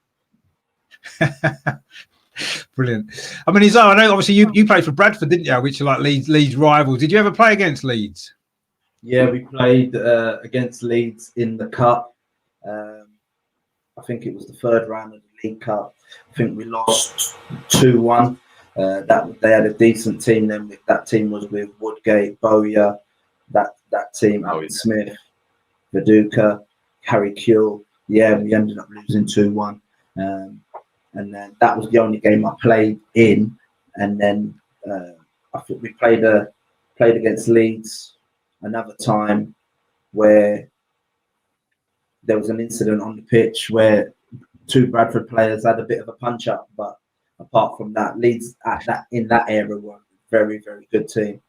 Brilliant. I mean, Izar, I know obviously you played for Bradford, didn't you? Which are like Leeds rivals. Did you ever play against Leeds? Yeah, we played against Leeds in the cup. I think it was the third round of the League Cup. I think we lost 2-1. That they had a decent team then. That team was with Woodgate, Bowyer, that team, Alan Smith, Viduka, Harry Kuehl. Yeah, we ended up losing 2-1. And then that was the only game I played in. And then I think we played against Leeds another time where there was an incident on the pitch where two Bradford players had a bit of a punch up, but apart from that, Leeds in that era were a very, very good team.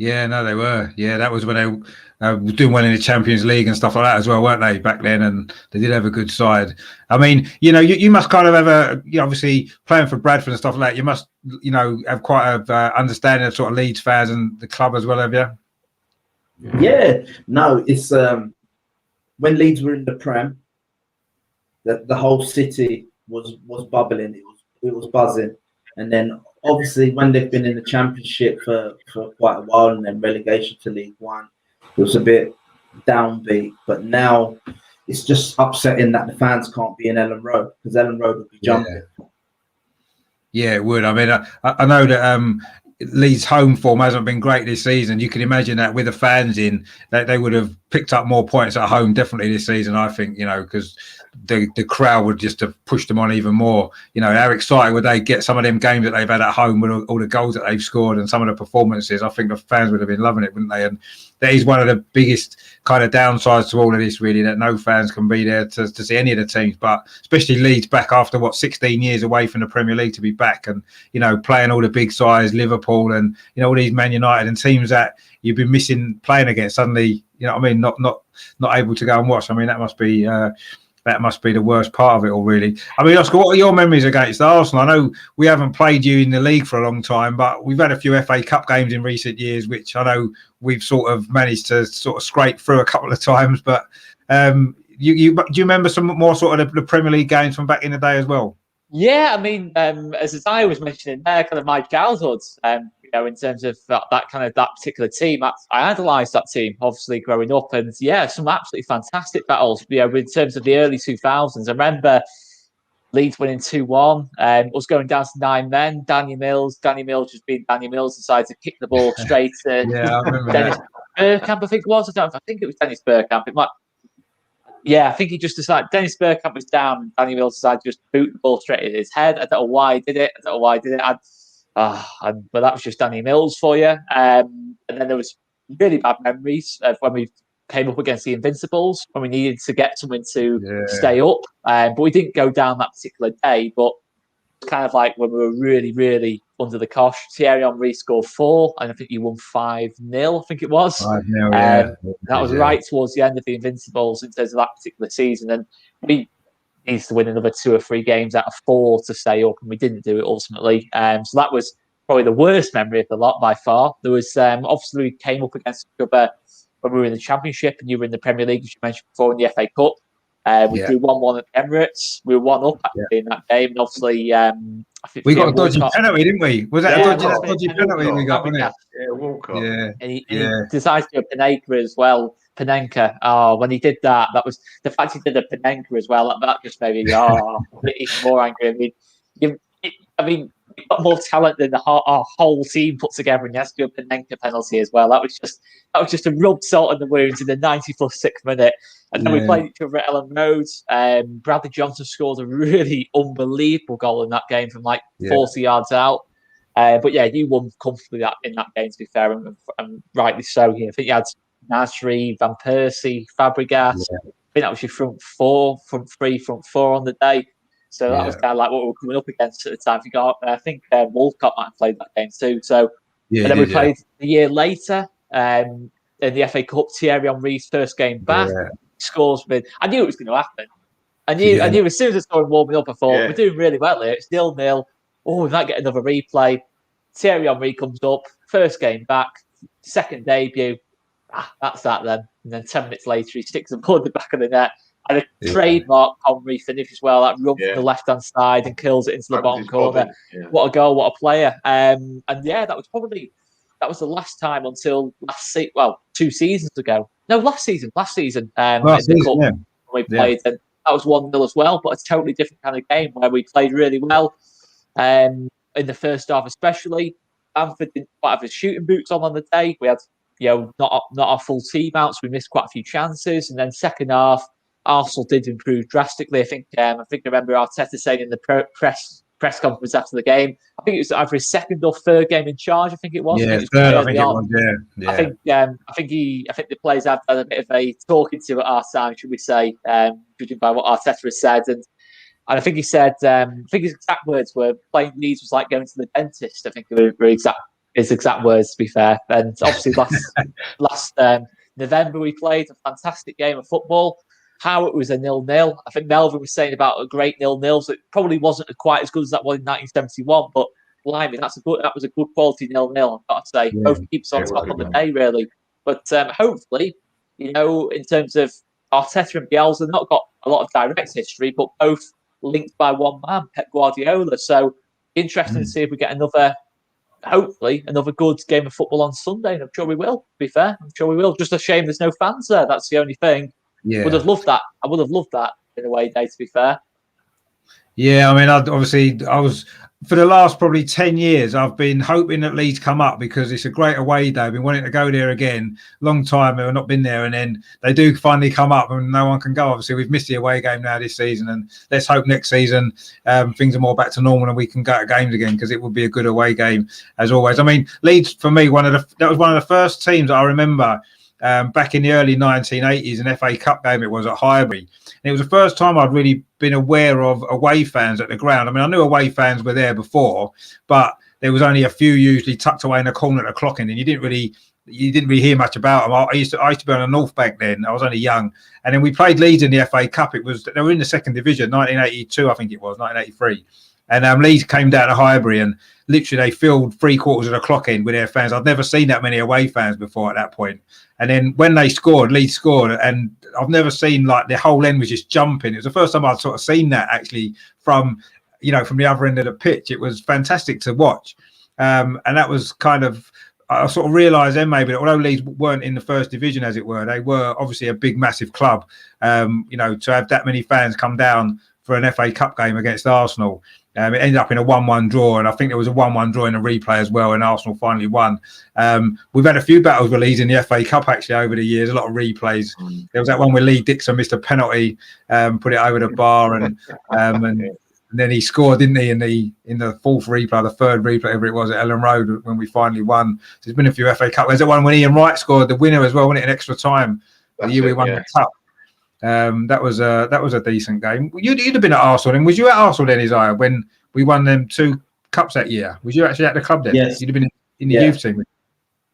Yeah, no, they were. Yeah, that was when they were doing well in the Champions League and stuff like that as well, weren't they, back then? And they did have a good side. I mean, you must kind of have obviously playing for Bradford and stuff like that. You must, have quite a understanding of sort of Leeds fans and the club as well, have you? Yeah, no, it's when Leeds were in the Prem, the whole city was bubbling. It was buzzing, and then obviously when they've been in the Championship for quite a while, and then relegation to League One, it was a bit downbeat. But now it's just upsetting that the fans can't be in Ellen Road, because Ellen Road would be jumping. Yeah, it would. I mean, I know that Leeds' home form hasn't been great this season. You can imagine that with the fans in, that they would have picked up more points at home definitely this season, I think, because the crowd would just have pushed them on even more. How excited would they get some of them games that they've had at home with all the goals that they've scored and some of the performances? I think the fans would have been loving it, wouldn't they? And that is one of the biggest kind of downsides to all of this, really, that no fans can be there to see any of the teams, but especially Leeds back after 16 years away from the Premier League to be back and, playing all the big sides, Liverpool and, all these Man United and teams that you've been missing playing against suddenly, not able to go and watch. I mean, that must be the worst part of it all, really. I mean, Oscar, what are your memories against Arsenal? I know we haven't played you in the league for a long time, but we've had a few FA Cup games in recent years, which I know we've sort of managed to sort of scrape through a couple of times. But do you remember some more sort of the Premier League games from back in the day as well? Yeah, I mean, as I was mentioning there, kind of my childhood, in terms of that particular team, I idolised that team, obviously, growing up. And yeah, some absolutely fantastic battles, in terms of the early 2000s. I remember Leeds winning 2-1, us going down to 9 men, Danny Mills just being Danny Mills, decided to kick the ball straight to Yeah, I remember Dennis Bergkamp, I think it was. I think it was Dennis Bergkamp. It might. Yeah, I think he just decided. Dennis Bergkamp was down, and Danny Mills decided to just boot the ball straight at his head. I don't know why he did it. But that was just Danny Mills for you. And then there was really bad memories of when we came up against the Invincibles, when we needed to get something to stay up. But we didn't go down that particular day. But kind of like when we were really, really under the cosh. Thierry Henry scored 4, and I think you won 5-0, I think it was. 5-0, yeah. That was right towards the end of the Invincibles in terms of that particular season. And we needed to win another 2 or 3 games out of 4 to stay up, and we didn't do it ultimately. So that was probably the worst memory of the lot by far. There was obviously we came up against each other when we were in the Championship, and you were in the Premier League, as you mentioned before, in the FA Cup. We drew 1-1 at Emirates. We were 1-up actually in that game, and obviously, I think we got a dodgy penalty, didn't we? Was that a dodgy penalty we got? Yeah, Walcott. Yeah, and he decided to do a Panenka as well. Panenka. Oh, when he did that, that was the fact he did a Panenka as well. That just made me even more angry. I mean, you've got more talent than our whole team put together, and you have to do a Panenka penalty as well. That was just a rub salt in the wounds in the 90+6 minute. And then we played each other at Ellen Road. Bradley Johnson scored a really unbelievable goal in that game from 40 yards out. But yeah, you won comfortably in that game, to be fair, and rightly so. I think you had Nasri, Van Persie, Fabregas. I think that was your front 3, front 4 on the day. So that was kind of like what we were coming up against at the time. I think Walcott might have played that game too. So, and then we played a year later in the FA Cup. Thierry Henry's first game back. Scores with. I knew it was going to happen. I knew as soon as it started warming up, I thought we're doing really well here. It's 0-0. Oh, we might get another replay. Thierry Henry comes up, first game back, second debut. That's that then. And then 10 minutes later, he sticks the ball in the back of the net. And a trademark Henry finish as well. That run from the left-hand side and kills it into the bottom corner. Yeah. What a goal, what a player. And yeah, that was the last time until 2 seasons ago. No, last season. In the Cup when we played. And that was 1-0 as well, but a totally different kind of game where we played really well. In the first half especially. Bamford didn't quite have his shooting boots on the day. We had not our full team out, so we missed quite a few chances. And then second half, Arsenal did improve drastically. I think I remember Arteta saying in the press conference after the game, I think it was either his second or third game in charge. I think it was. Yeah, third. I think it was. Yeah. I think the players had a bit of a talking to at our time, should we say, judging by what Arteta has said. And I think he said, I think his exact words were, playing Leeds was like going to the dentist. I think were exact his exact words, to be fair. And obviously last November we played a fantastic game of football. How it was a 0-0. I think Melvin was saying about a great 0-0, so it probably wasn't quite as good as that one in 1971, but blimey, that was a good quality 0-0, I've got to say. Yeah, Both keeps on top of the day, really. But hopefully, in terms of Arteta and Bielsa, not got a lot of direct history, but both linked by one man, Pep Guardiola. So interesting to see if we get hopefully another good game of football on Sunday. And I'm sure we will, to be fair. I'm sure we will. Just a shame there's no fans there. That's the only thing. Yeah. Would have loved that. I would have loved that in a away day, to be fair. Yeah, I mean, I was for the last probably 10 years, I've been hoping that Leeds come up because it's a great away day. I've been wanting to go there again, long time. I've not been there, and then they do finally come up, and no one can go. Obviously, we've missed the away game now this season, and let's hope next season things are more back to normal and we can go to games again, because it would be a good away game as always. I mean, Leeds for me, that was one of the first teams that I remember. Back in the early 1980s, an FA Cup game it was at Highbury. And it was the first time I'd really been aware of away fans at the ground. I mean, I knew away fans were there before, but there was only a few usually tucked away in the corner at the clock end, and you didn't really hear much about them. I used to be on the North back then. I was only young, and then we played Leeds in the FA Cup. They were in the second division, 1982, I think it was 1983. And Leeds came down to Highbury, and literally they filled 3/4 of the clock end with their fans. I'd never seen that many away fans before at that point. And then when Leeds scored, and I've never seen like the whole end was just jumping. It was the first time I'd sort of seen that actually from the other end of the pitch. It was fantastic to watch. And that was kind of, I sort of realised then maybe that although Leeds weren't in the first division, as it were, they were obviously a big, massive club. To have that many fans come down for an FA Cup game against Arsenal. It ended up in a 1-1 draw, and I think there was a 1-1 draw in a replay as well, and Arsenal finally won. We've had a few battles with Leeds in the FA Cup actually over the years, a lot of replays. There was that one where Lee Dixon missed a penalty, put it over the bar, and then he scored, didn't he, in the fourth replay, the third replay, whatever it was, at Ellen Road when we finally won. So there's been a few FA Cup. There's that one when Ian Wright scored the winner as well, wasn't it, in extra time, the year we won the Cup. That was a decent game. You'd have been at Arsenal, and was you at Arsenal then, Isaiah, when we won them 2 cups that year? Was you actually at the club then? Yes. You'd have been in the youth team.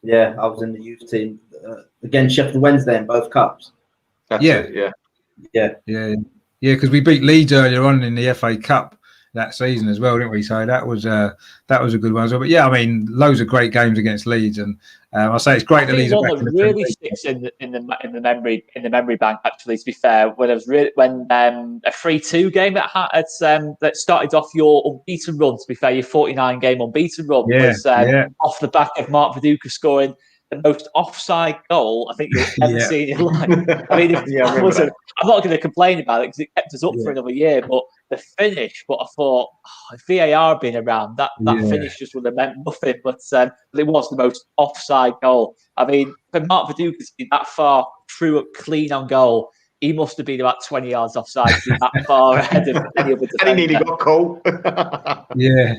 Yeah, I was in the youth team against Sheffield Wednesday in both cups. Yeah, because we beat Leeds earlier on in the FA Cup that season as well, didn't we? So that was a good one as well. But yeah, I mean, loads of great games against Leeds, and I say it's great that Leeds are back in the really sticks in the memory bank. Actually, to be fair, when a 3-2 game that started off your unbeaten run. To be fair, your 49-game unbeaten run was off the back of Mark Viduka scoring the most offside goal I think you've ever seen in your life. I mean, I'm not going to complain about it because it kept us up for another year, but the finish, but I thought, if VAR being around, that finish just would have meant nothing, but it was the most offside goal. I mean, for Mark Viduka to be that far through clean on goal, he must have been about 20 yards offside to be that far ahead of any other defender. And he nearly got called. Yeah.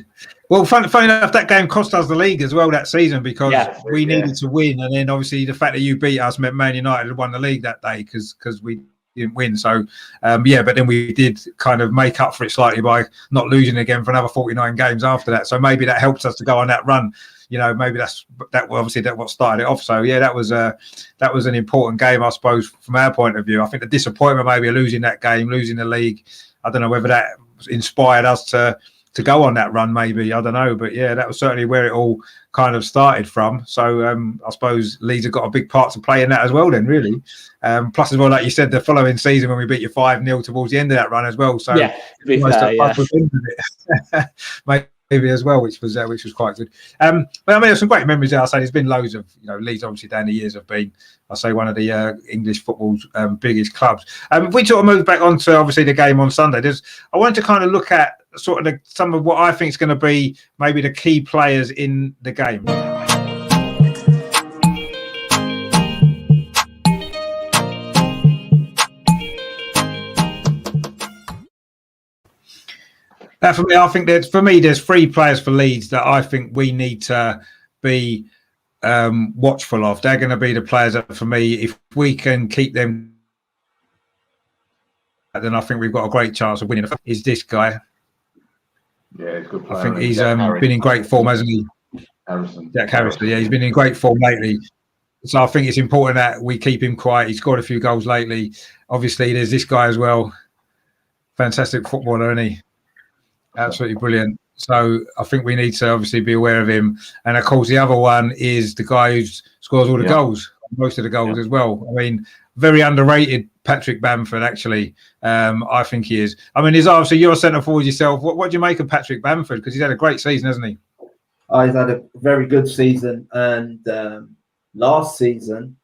Well, funny enough, that game cost us the league as well that season, because we needed to win. And then obviously the fact that you beat us meant Man United had won the league that day because we didn't win. So, but then we did kind of make up for it slightly by not losing again for another 49 games after that. So maybe that helps us to go on that run. Maybe that's what started it off. So that was an important game, I suppose, from our point of view. I think the disappointment maybe of losing that game, losing the league, I don't know whether that inspired us to go on that run, maybe, I don't know, but that was certainly where it all kind of started from. So I suppose Leeds have got a big part to play in that as well then, really. Plus as well, like you said, the following season when we beat you 5-0 towards the end of that run as well. So maybe as well, which was quite good. But I mean, there's some great memories there. I say there's been loads of, Leeds obviously down the years have been, I say, one of the English football's biggest clubs. If we sort of move back on to obviously the game on Sunday, I wanted to kind of look at sort of some of what I think is going to be maybe the key players in the game. For me, I think there's 3 players for Leeds that I think we need to be watchful of. They're going to be the players that, for me, if we can keep them, then I think we've got a great chance of winning. Is this guy? Yeah, he's a good player. I think he's been in great form, hasn't he? Jack Harrison, yeah, he's been in great form lately. So I think it's important that we keep him quiet. He's scored a few goals lately. Obviously, there's this guy as well. Fantastic footballer, isn't he? Absolutely brilliant. So I think we need to obviously be aware of him. And of course, the other one is the guy who scores all the goals, most of the goals as well. I mean, very underrated, Patrick Bamford, actually. I think he is. I mean, he's obviously you're a centre forward yourself. What do you make of Patrick Bamford? Because he's had a great season, hasn't he? He's had a very good season, and last season,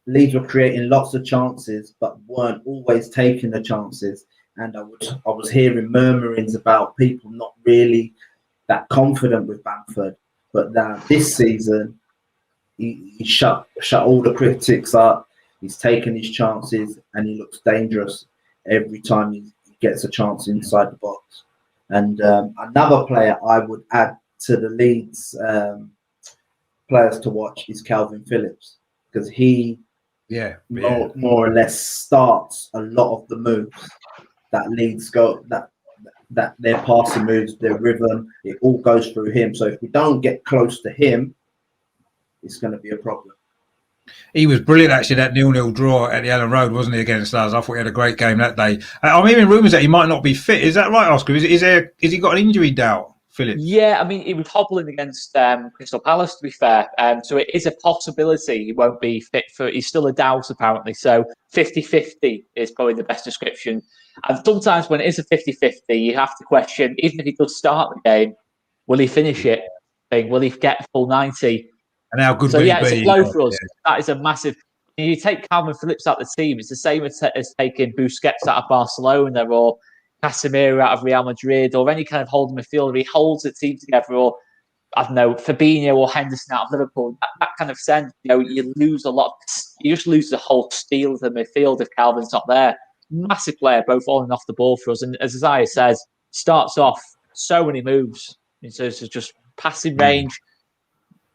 Leeds were creating lots of chances, but weren't always taking the chances. And I was hearing murmurings about people not really that confident with Bamford. But this season, he shut all the critics up. He's taken his chances, and he looks dangerous every time he gets a chance inside the box. And another player I would add to the Leeds players to watch is Calvin Phillips, because he more or less starts a lot of the moves that Leeds go, that their passing moves, their rhythm, it all goes through him. So if we don't get close to him, it's going to be a problem. He was brilliant, actually, that 0-0 draw at the Ellen Road, wasn't he, against us? I thought he had a great game that day. I'm hearing rumours that he might not be fit. Is that right, Oscar? Is he got an injury doubt, Phillips? Yeah, I mean, he was hobbling against Crystal Palace, to be fair. So it is a possibility he won't be fit for. He's still a doubt, apparently. So 50-50 is probably the best description. And sometimes when it is a 50-50, you have to question, even if he does start the game, will he finish it? Will he get full 90? And how good so, will he yeah, be? it's a blow for us. Yeah. That is a massive... You take Calvin Phillips out of the team, it's the same as taking Busquets out of Barcelona or Casemiro out of Real Madrid or any kind of holding midfielder. He holds the team together, or I don't know, Fabinho or Henderson out of Liverpool. That kind of sense, you lose a lot. You just lose the whole steel of the midfield if Calvin's not there. Massive player, both on and off the ball for us. And as Isaiah says, starts off so many moves. So it's just passing range,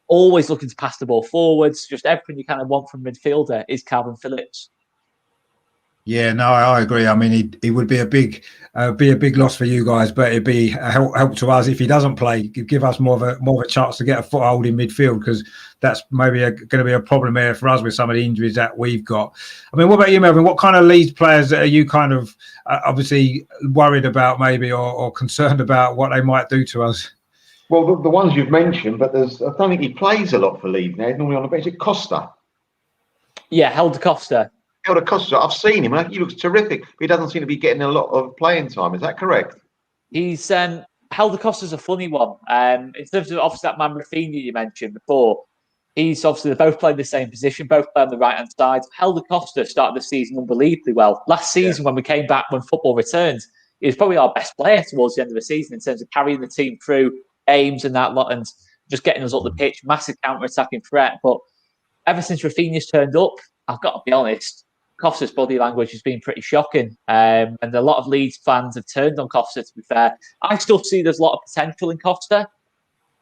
always looking to pass the ball forwards. Just everything you kind of want from midfielder is Calvin Phillips. Yeah, no, I agree. I mean, he would be a big loss for you guys, but it'd be a help to us if he doesn't play. Give us more of a chance to get a foothold in midfield, because that's maybe going to be a problem here for us with some of the injuries that we've got. I mean, what about you, Melvin? What kind of Leeds players are you kind of obviously worried about, maybe, or concerned about what they might do to us? Well, the ones you've mentioned, but I don't think he plays a lot for Leeds now. He's normally on the bench. Is it Costa? Yeah, Helder Costa. Helder Costa, I've seen him. He looks terrific, but he doesn't seem to be getting a lot of playing time. Is that correct? He's Helder Costa's a funny one. In terms of obviously that man Rafinha you mentioned before, he's obviously they both play the same position, both play on the right hand side. Helder Costa started the season unbelievably well. Last season, when we came back, when football returned, he was probably our best player towards the end of the season in terms of carrying the team through games and that lot, and just getting us up the pitch, massive counter-attacking threat. But ever since Rafinha's turned up, I've got to be honest, Costa's body language has been pretty shocking. And a lot of Leeds fans have turned on Costa, to be fair. I still see there's a lot of potential in Costa,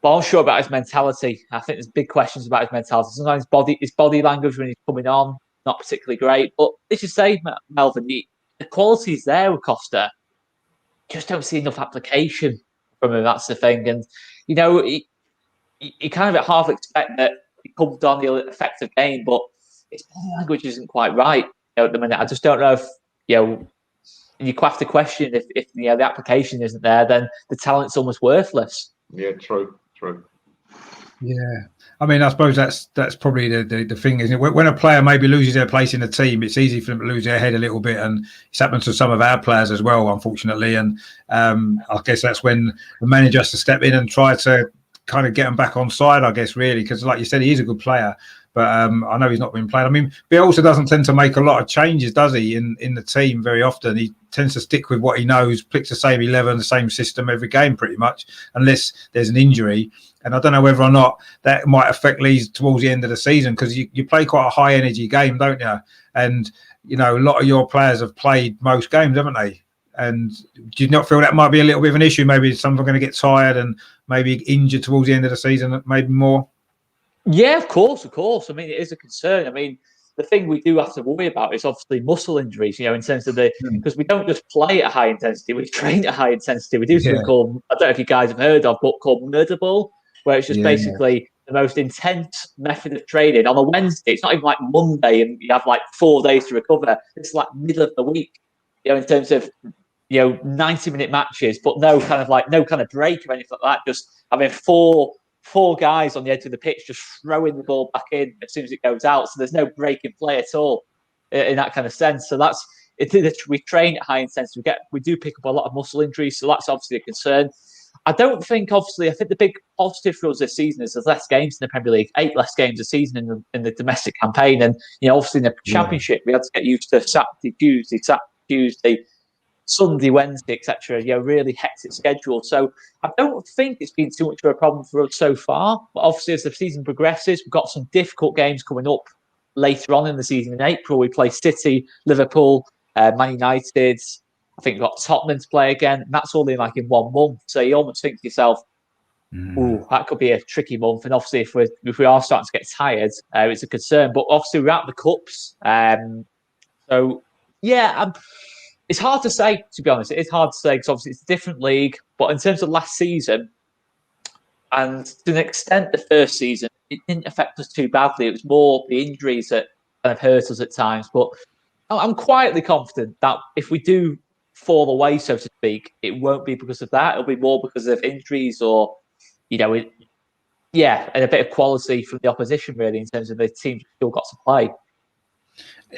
but I'm not sure about his mentality. I think there's big questions about his mentality. Sometimes his body language when he's coming on, not particularly great. But let's just say, Melvin, the quality's there with Costa. Just don't see enough application from him. That's the thing. And, you kind of half expect that he comes on the effective game, but his body language isn't quite right at the minute. I just don't know if, you have to question if the application isn't there, then the talent's almost worthless. Yeah, true. Yeah, I mean, I suppose that's probably the thing, isn't it? When a player maybe loses their place in the team, it's easy for them to lose their head a little bit, and it's happened to some of our players as well, unfortunately. And I guess that's when the manager has to step in and try to kind of get them back on side, I guess, really, because like you said, he is a good player. But I know he's not been playing. I mean, Bielsa doesn't tend to make a lot of changes, does he, in the team very often? He tends to stick with what he knows, picks the same 11, the same system every game pretty much, unless there's an injury. And I don't know whether or not that might affect Leeds towards the end of the season, because you play quite a high-energy game, don't you? And, a lot of your players have played most games, haven't they? And do you not feel that might be a little bit of an issue? Maybe some are going to get tired and maybe injured towards the end of the season, maybe more? Yeah, of course. I mean, it is a concern. I mean, the thing we do have to worry about is obviously muscle injuries, in terms of because we don't just play at high intensity, we train at high intensity. We do something called, I don't know if you guys have heard of, but called murder ball. where it's just basically the most intense method of training on a Wednesday. It's not even like Monday and you have like 4 days to recover. It's like middle of the week, in terms of 90-minute matches, but no kind of break or anything like that. Just having four guys on the edge of the pitch, just throwing the ball back in as soon as it goes out. So there's no break in play at all in that kind of sense. So that's it. We train at high intensity. We do pick up a lot of muscle injuries, so that's obviously a concern. I think the big positive for us this season is there's less games in the Premier League, 8 less games a season in the domestic campaign, and obviously in the Championship we had to get used to Saturday, Tuesday, Sunday, Wednesday, etc. Really hectic schedule. So I don't think it's been too much of a problem for us so far. But obviously, as the season progresses, we've got some difficult games coming up later on in the season. In April, we play City, Liverpool, Man United. I think we've got Tottenham to play again. And that's all in 1 month. So you almost think to yourself, ooh, that could be a tricky month. And obviously, if we are starting to get tired, it's a concern. But obviously, we're out the cups. It's hard to say, to be honest. It is hard to say because obviously it's a different league. But in terms of last season, and to an extent the first season, it didn't affect us too badly. It was more the injuries that kind of hurt us at times. But I'm quietly confident that if we do fall away, so to speak, it won't be because of that. It'll be more because of injuries or, and a bit of quality from the opposition, really, in terms of the teams still got to play.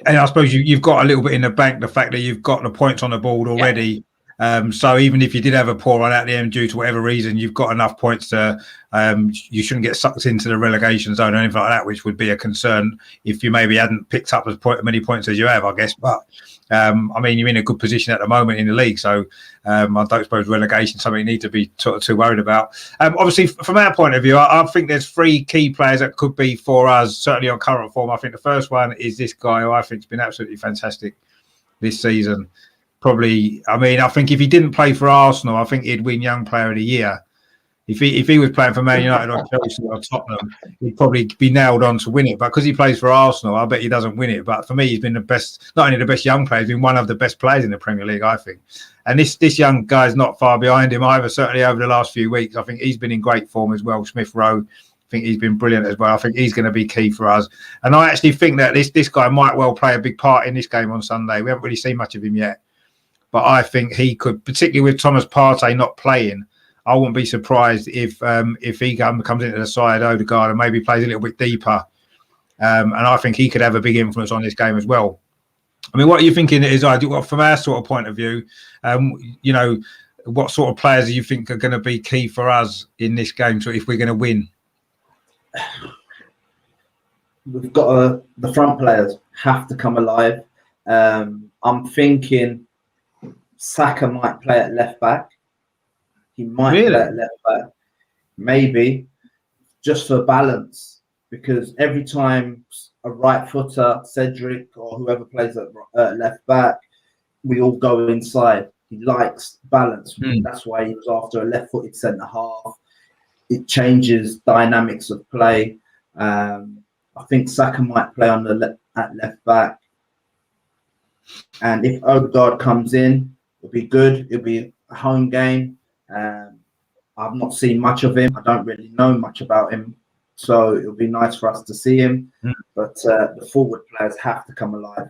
And I suppose you've got a little bit in the bank, the fact that you've got the points on the board already. So even if you did have a poor run at the end due to whatever reason, you've got enough points to you shouldn't get sucked into the relegation zone or anything like that, which would be a concern if you maybe hadn't picked up as many points as you have, I guess. But you're in a good position at the moment in the league, so I don't suppose relegation is something you need to be too worried about. Obviously, from our point of view, I think there's 3 key players that could be for us, certainly on current form. I think the first one is this guy who I think has been absolutely fantastic this season. Probably, I think if he didn't play for Arsenal, I think he'd win Young Player of the Year. If he was playing for Man United or Chelsea or Tottenham, he'd probably be nailed on to win it. But because he plays for Arsenal, I bet he doesn't win it. But for me, he's been the best, not only the best young player, he's been one of the best players in the Premier League, I think. And this young guy's not far behind him either, certainly over the last few weeks. I think he's been in great form as well. Smith Rowe, I think he's been brilliant as well. I think he's going to be key for us. And I actually think that this guy might well play a big part in this game on Sunday. We haven't really seen much of him yet. But I think he could, particularly with Thomas Partey not playing, I wouldn't be surprised if he comes into the side, Odegaard, and maybe plays a little bit deeper. And I think he could have a big influence on this game as well. What are you thinking from our sort of point of view, what sort of players do you think are going to be key for us in this game if we're going to win? We've got the front players have to come alive. I'm thinking Saka might play at left back. He might play at left back, maybe just for balance, because every time a right footer, Cedric or whoever plays at left back, we all go inside. He likes balance. That's why he was after a left-footed centre half. It changes dynamics of play. I think Saka might play on at left back, and if Odegaard comes in, it'll be good. It'll be a home game. I've not seen much of him. I don't really know much about him. So it'll be nice for us to see him. But the forward players have to come alive.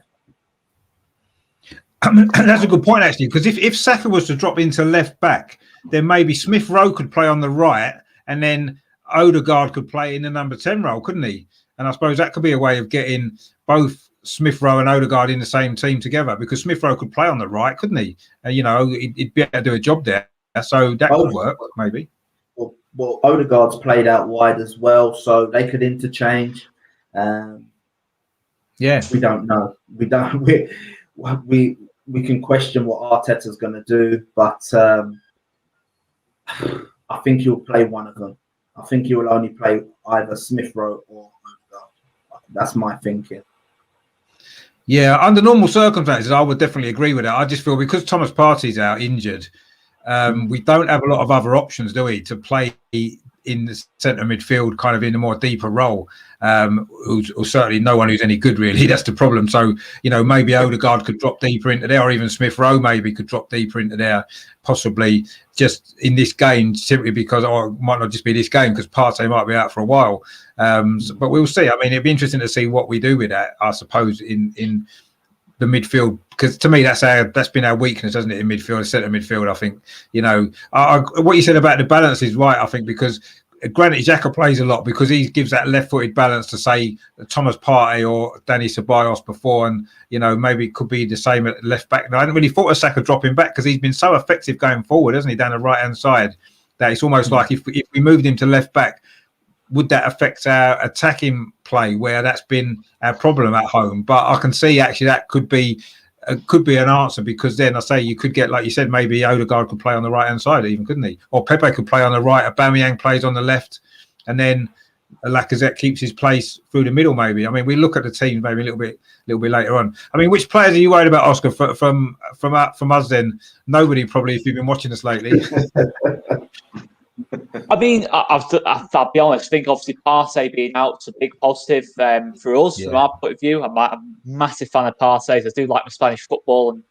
That's a good point, actually, because if Saka was to drop into left back, then maybe Smith Rowe could play on the right and then Odegaard could play in the number 10 role, couldn't he? And I suppose that could be a way of getting both Smith Rowe and Odegaard in the same team together, because Smith Rowe could play on the right, couldn't he? He'd be able to do a job there. So that could work, maybe. Well, Odegaard's played out wide as well, so they could interchange. We don't know. We can question what Arteta's going to do, but I think he'll play one of them. I think he will only play either Smith Rowe or Odegaard. That's my thinking. Yeah, under normal circumstances, I would definitely agree with that. I just feel because Thomas Partey's out injured, we don't have a lot of other options, do we, to play in the centre midfield, kind of in a more deeper role. Who's certainly no one who's any good, really. That's the problem. So, maybe Odegaard could drop deeper into there, or even Smith Rowe maybe could drop deeper into there, possibly just in this game, simply because, or it might not just be this game, because Partey might be out for a while. But we'll see. I mean, it'd be interesting to see what we do with that, I suppose, in the midfield, because to me that's been our weakness, hasn't it, in midfield, centre midfield. I think what you said about the balance is right. I think because granted Xhaka plays a lot because he gives that left-footed balance to say Thomas Partey or Danny Ceballos before, and maybe it could be the same at left back. Now, I hadn't really thought of Saka dropping back because he's been so effective going forward, hasn't he, down the right hand side, that it's almost like if we moved him to left back, would that affect our attacking play, where that's been our problem at home? But I can see actually that could be an answer, because then I say you could get, like you said, maybe Odegaard could play on the right hand side even, couldn't he? Or Pepe could play on the right, Aubameyang plays on the left, and then Lacazette keeps his place through the middle. Maybe. I mean, we look at the team maybe a little bit later on. I mean, which players are you worried about, Oscar? From us then? Nobody probably, if you've been watching us lately. I mean, I'll be honest. I think obviously Partey being out's a big positive for us from our point of view. I'm a massive fan of Partey. I do like the Spanish football, and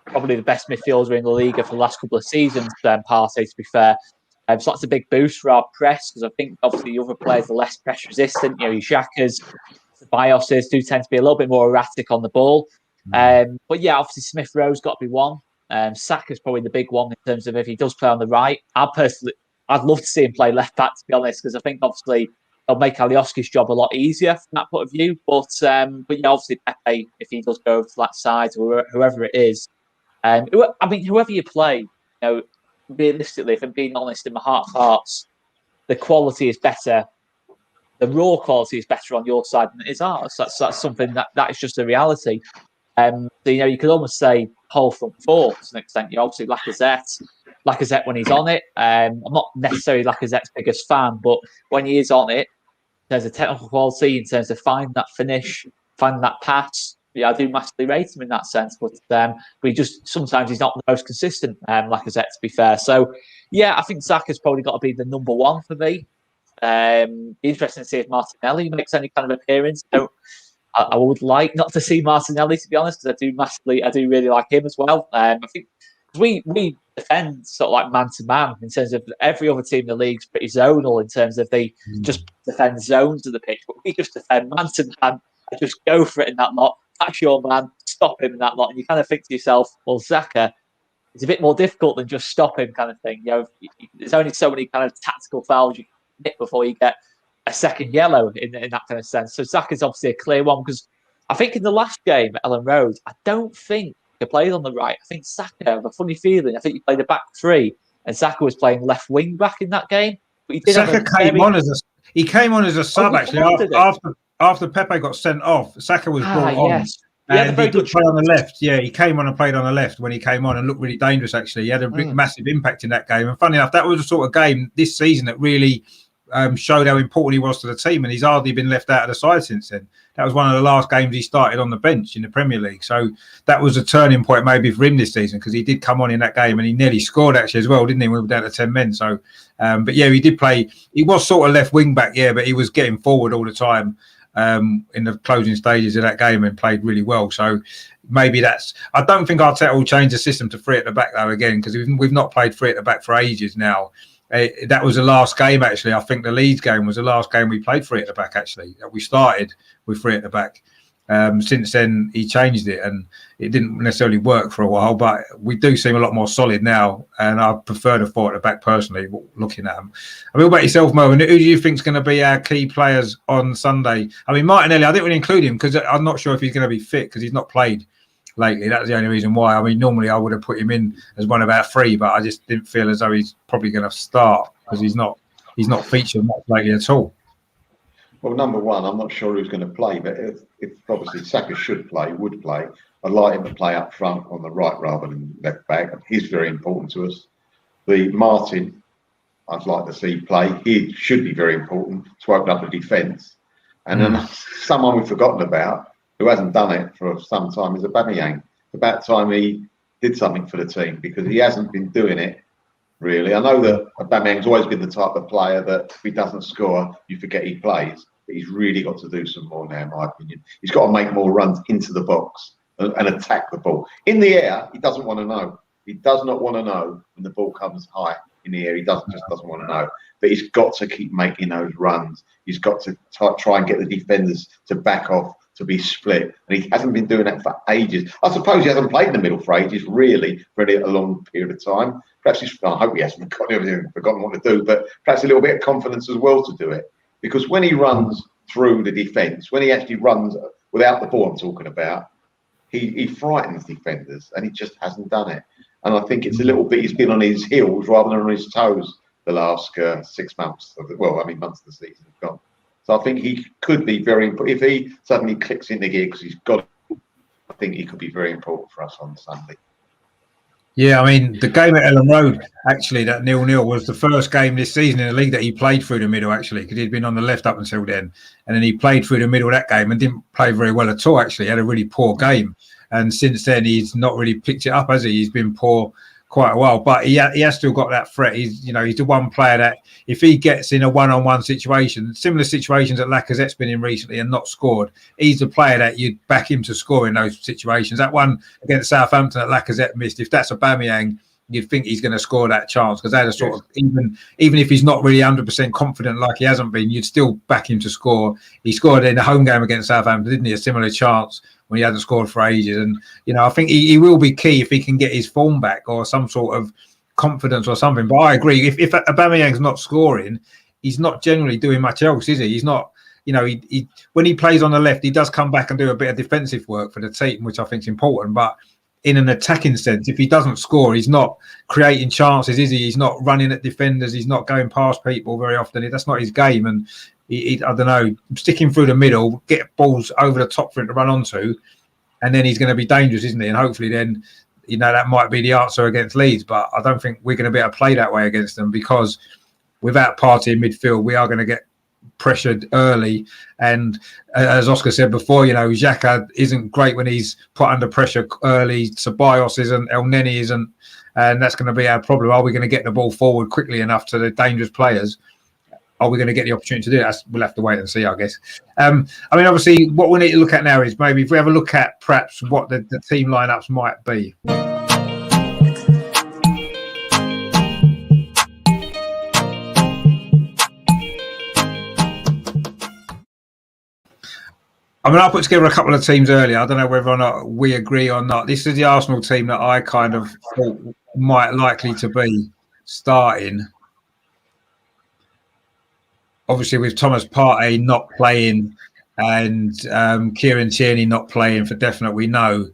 probably the best midfielder in La Liga for the last couple of seasons. Partey, to be fair, so that's a big boost for our press, because I think obviously the other players are less press resistant. Your Xhaka's, Ceballos do tend to be a little bit more erratic on the ball. But yeah, obviously Smith Rowe's got to be one. Saka's probably the big one in terms of if he does play on the right. I'd love to see him play left back, to be honest, because I think obviously it'll make Alioski's job a lot easier from that point of view. But yeah, obviously Pepe, if he does go over to that side, or whoever it is, whoever you play, realistically, if I'm being honest, in my heart of hearts, the quality is better. The raw quality is better on your side than it is ours. That's something that is just a reality. So, you could almost say whole front four to an extent. Obviously Lacazette when he's on it. I'm not necessarily Lacazette's biggest fan, but when he is on it, there's a technical quality in terms of finding that finish, finding that pass. Yeah, I do massively rate him in that sense, but sometimes he's not the most consistent, Lacazette, to be fair. So, yeah, I think Saka's probably got to be the number one for me. Be interesting to see if Martinelli makes any kind of appearance. I would like not to see Martinelli, to be honest, because I do really like him as well. I think we defend sort of like man to man in terms of every other team in the league's pretty zonal in terms of they just defend zones of the pitch, but we just defend man to man and just go for it in that lot. That's your man, stop him in that lot. And you kind of think to yourself, well, Xhaka, it's a bit more difficult than just stop him kind of thing. There's only so many kind of tactical fouls you can hit before you get a second yellow in that kind of sense. So Saka's obviously a clear one, because I think in the last game at Ellen Road, I don't think he played on the right. I think Saka, I have a funny feeling, I think he played a back three, and Saka was playing left wing back in that game. But he came on as a sub actually after Pepe got sent off. Saka was brought on. Yes. And he did play on the left. Yeah, he came on and played on the left when he came on and looked really dangerous, actually. He had a massive impact in that game. And funny enough, that was the sort of game this season that really showed how important he was to the team, and he's hardly been left out of the side since then. That was one of the last games he started on the bench in the Premier League, so that was a turning point maybe for him this season, because he did come on in that game and he nearly scored actually as well, didn't he? We were down to 10 men. So but yeah, he did play. He was sort of left wing back, yeah, but he was getting forward all the time in the closing stages of that game, and played really well. So maybe that's. I don't think Arteta will change the system to three at the back though again, because we've not played three at the back for ages now. That was the last game actually. I think the Leeds game was the last game we played three at the back actually. We started with three at the back. Since then he changed it, and it didn't necessarily work for a while, but we do seem a lot more solid now, and I prefer the four at the back personally, looking at them. I mean, what about yourself, Mo? And who do you think is going to be our key players on Sunday? I mean, Martinelli, I didn't really include him because I'm not sure if he's going to be fit, because he's not played lately. That's the only reason why. I mean, normally I would have put him in as one of our three, but I just didn't feel as though he's probably going to start, because he's not featured much lately at all. Well, number one, I'm not sure who's going to play, but if obviously Saka would play, I'd like him to play up front on the right rather than left back. He's very important to us. The Martin, I'd like to see play. He should be very important to open up the defence. And then someone we've forgotten about, who hasn't done it for some time, is Aubameyang. It's about time he did something for the team, because he hasn't been doing it really. I know that Aubameyang's always been the type of player that if he doesn't score, you forget he plays. But he's really got to do some more now, in my opinion. He's got to make more runs into the box and attack the ball. In the air, he doesn't want to know. He does not want to know when the ball comes high in the air. He just doesn't want to know. But he's got to keep making those runs. He's got to try and get the defenders to back off, to be split. And he hasn't been doing that for ages. I suppose he hasn't played in the middle for ages, really, for a long period of time. Perhaps I hope he hasn't forgotten what to do, but perhaps a little bit of confidence as well to do it. Because when he runs through the defence, when he actually runs without the ball I'm talking about, he frightens defenders, and he just hasn't done it. And I think it's a little bit, he's been on his heels rather than on his toes the last 6 months. Months of the season have gone. So I think he could be very important. If he suddenly clicks into gear because he's got it, I think he could be very important for us on Sunday. Yeah, I mean, the game at Ellen Road, actually, that 0-0 was the first game this season in the league that he played through the middle, actually, because he'd been on the left up until then. And then he played through the middle of that game and didn't play very well at all, actually. He had a really poor game. And since then, he's not really picked it up, has he? He's been poor quite a while, but he has still got that threat. He's the one player that if he gets in a one-on-one situation, similar situations that Lacazette's been in recently and not scored, he's the player that you'd back him to score in those situations. That one against Southampton that Lacazette missed, if that's Aubameyang, you'd think he's going to score that chance, because they're sort of, even if he's not really 100% confident like he hasn't been, you'd still back him to score. He scored in the home game against Southampton, didn't he? A similar chance when he hadn't scored for ages. And, I think he will be key if he can get his form back or some sort of confidence or something. But I agree, if Aubameyang's not scoring, he's not generally doing much else, is he? He's not, he when he plays on the left, he does come back and do a bit of defensive work for the team, which I think is important. But in an attacking sense, if he doesn't score, he's not creating chances, is he? He's not running at defenders. He's not going past people very often. That's not his game. And I don't know, sticking through the middle, get balls over the top for him to run onto, and then he's going to be dangerous, isn't he? And hopefully then, that might be the answer against Leeds. But I don't think we're going to be able to play that way against them, because without Partey in midfield, we are going to get pressured early. And as Oscar said before, Xhaka isn't great when he's put under pressure early. Ceballos isn't, El Neni isn't, and that's going to be our problem. Are we going to get the ball forward quickly enough to the dangerous players? Are we going to get the opportunity to do that? We'll have to wait and see, I guess. Obviously, what we need to look at now is maybe if we have a look at perhaps what the team lineups might be. I put together a couple of teams earlier. I don't know whether or not we agree or not. This is the Arsenal team that I kind of thought might likely to be starting. Obviously, with Thomas Partey not playing and Kieran Tierney not playing for definite, we know.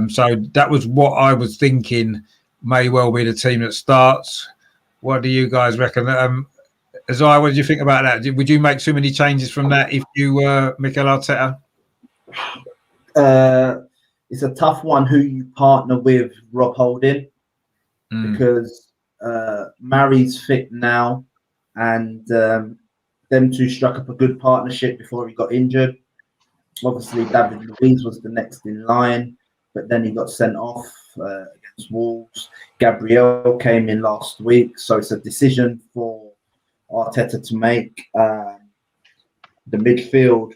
So that was what I was thinking may well be the team that starts. What do you guys reckon? Azai, what did you think about that? Would you make too many changes from that if you were Mikel Arteta? It's a tough one who you partner with Rob Holding, because Mary's fit now, and them two struck up a good partnership before he got injured. Obviously, David Luiz was the next in line, but then he got sent off against Wolves. Gabriel came in last week, so it's a decision for Arteta to make. The midfield,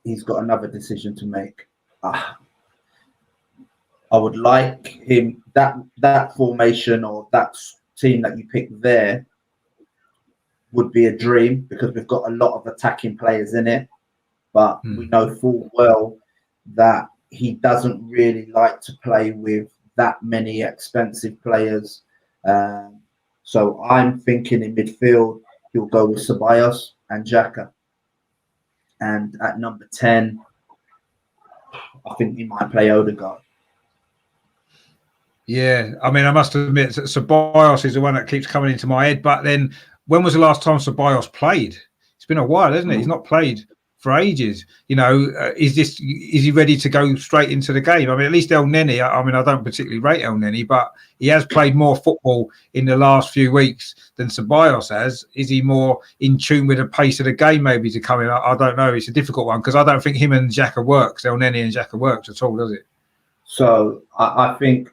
he's got another decision to make. I would like him, that formation or that team that you pick there would be a dream, because we've got a lot of attacking players in it, but we know full well that he doesn't really like to play with that many expensive players. So I'm thinking in midfield, he'll go with Ceballos and Xhaka. And at number 10, I think he might play Odegaard. Yeah, I must admit, Ceballos is the one that keeps coming into my head. But then, when was the last time Ceballos played? It's been a while, hasn't it? He's not played for ages. Is he ready to go straight into the game? At least El Neni, I don't particularly rate El Neni, but he has played more football in the last few weeks than Ceballos has. Is he more in tune with the pace of the game maybe to come in? I don't know. It's a difficult one, because I don't think him and Xhaka works. El Neni and Xhaka works at all, does it? So I think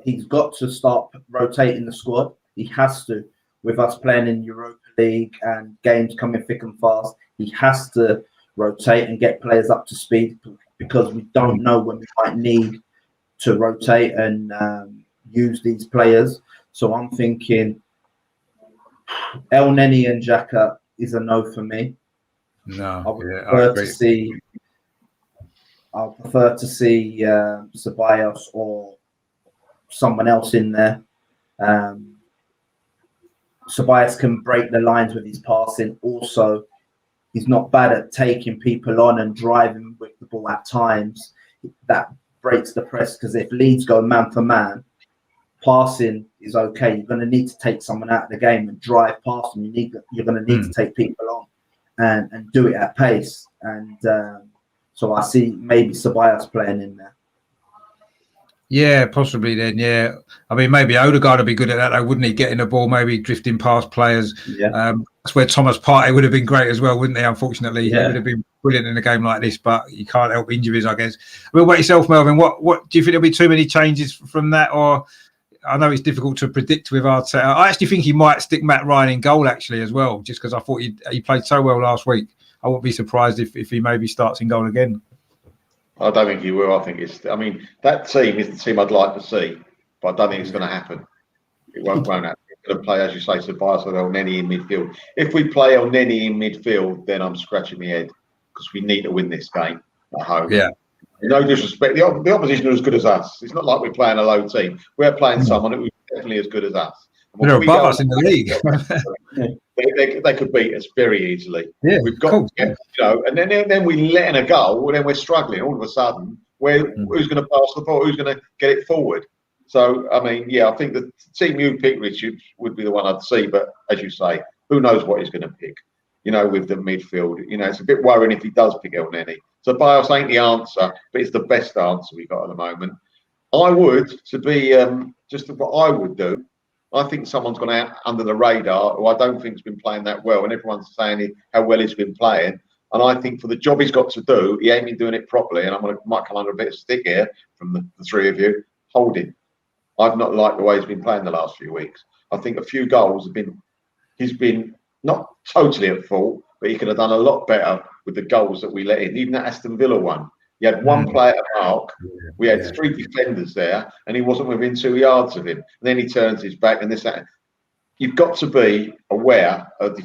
he's got to start rotating the squad. He has to. With us playing in Europa League and games coming thick and fast, he has to rotate and get players up to speed, because we don't know when we might need to rotate and use these players. So I'm thinking El Neni and Xhaka is a no for me. No, I would I prefer agree. to see. I'll prefer to see Ceballos or someone else in there. Ceballos can break the lines with his passing. Also, he's not bad at taking people on and driving with the ball at times. That breaks the press, because if Leeds go man for man, passing is okay. You're going to need to take someone out of the game and drive past them. You're going to need to take people on and do it at pace. And so I see maybe Ceballos playing in there. Yeah, possibly then. Yeah, I mean, maybe Odegaard would be good at that, though, wouldn't he? Getting the ball, maybe drifting past players. Yeah. That's where Thomas Partey would have been great as well, wouldn't he? Unfortunately, Yeah. he would have been brilliant in a game like this, but you can't help injuries, I guess. What about yourself, Melvin? What do you think there'll be too many changes from that, or? I know it's difficult to predict with Arteta. I actually think he might stick Matt Ryan in goal, actually, as well, just because I thought he played so well last week. I wouldn't be surprised if he maybe starts in goal again. I don't think he will. I think that team is the team I'd like to see, but I don't think it's going to happen. It won't happen. It's going to play, as you say, Ceballos or El Neni in midfield. If we play El Neni in midfield, then I'm scratching my head, because we need to win this game at home. Yeah. No disrespect, the opposition are as good as us. It's not like we're playing a low team. We're playing someone who's definitely as good as us. They're above us in the league. They could beat us very easily. Yeah, we've got, cool. and then we let in a goal. Well, then we're struggling all of a sudden. Who's going to pass the ball? Who's going to get it forward? So, I think the team you pick, Richard, would be the one I'd see. But as you say, who knows what he's going to pick? With the midfield, it's a bit worrying if he does pick El Neni. So Bios ain't the answer, but it's the best answer we've got at the moment. I would, just what I would do, I think someone's gone out under the radar who I don't think's been playing that well, and everyone's saying how well he's been playing. And I think for the job he's got to do, he ain't been doing it properly. And might come under a bit of stick here from the three of you. Holding. I've not liked the way he's been playing the last few weeks. I think a few goals he's been not totally at fault, but he could have done a lot better with the goals that we let in. Even that Aston Villa one, he had one player at mark. We had three defenders there, and he wasn't within 2 yards of him. And then he turns his back, and that. You've got to be aware of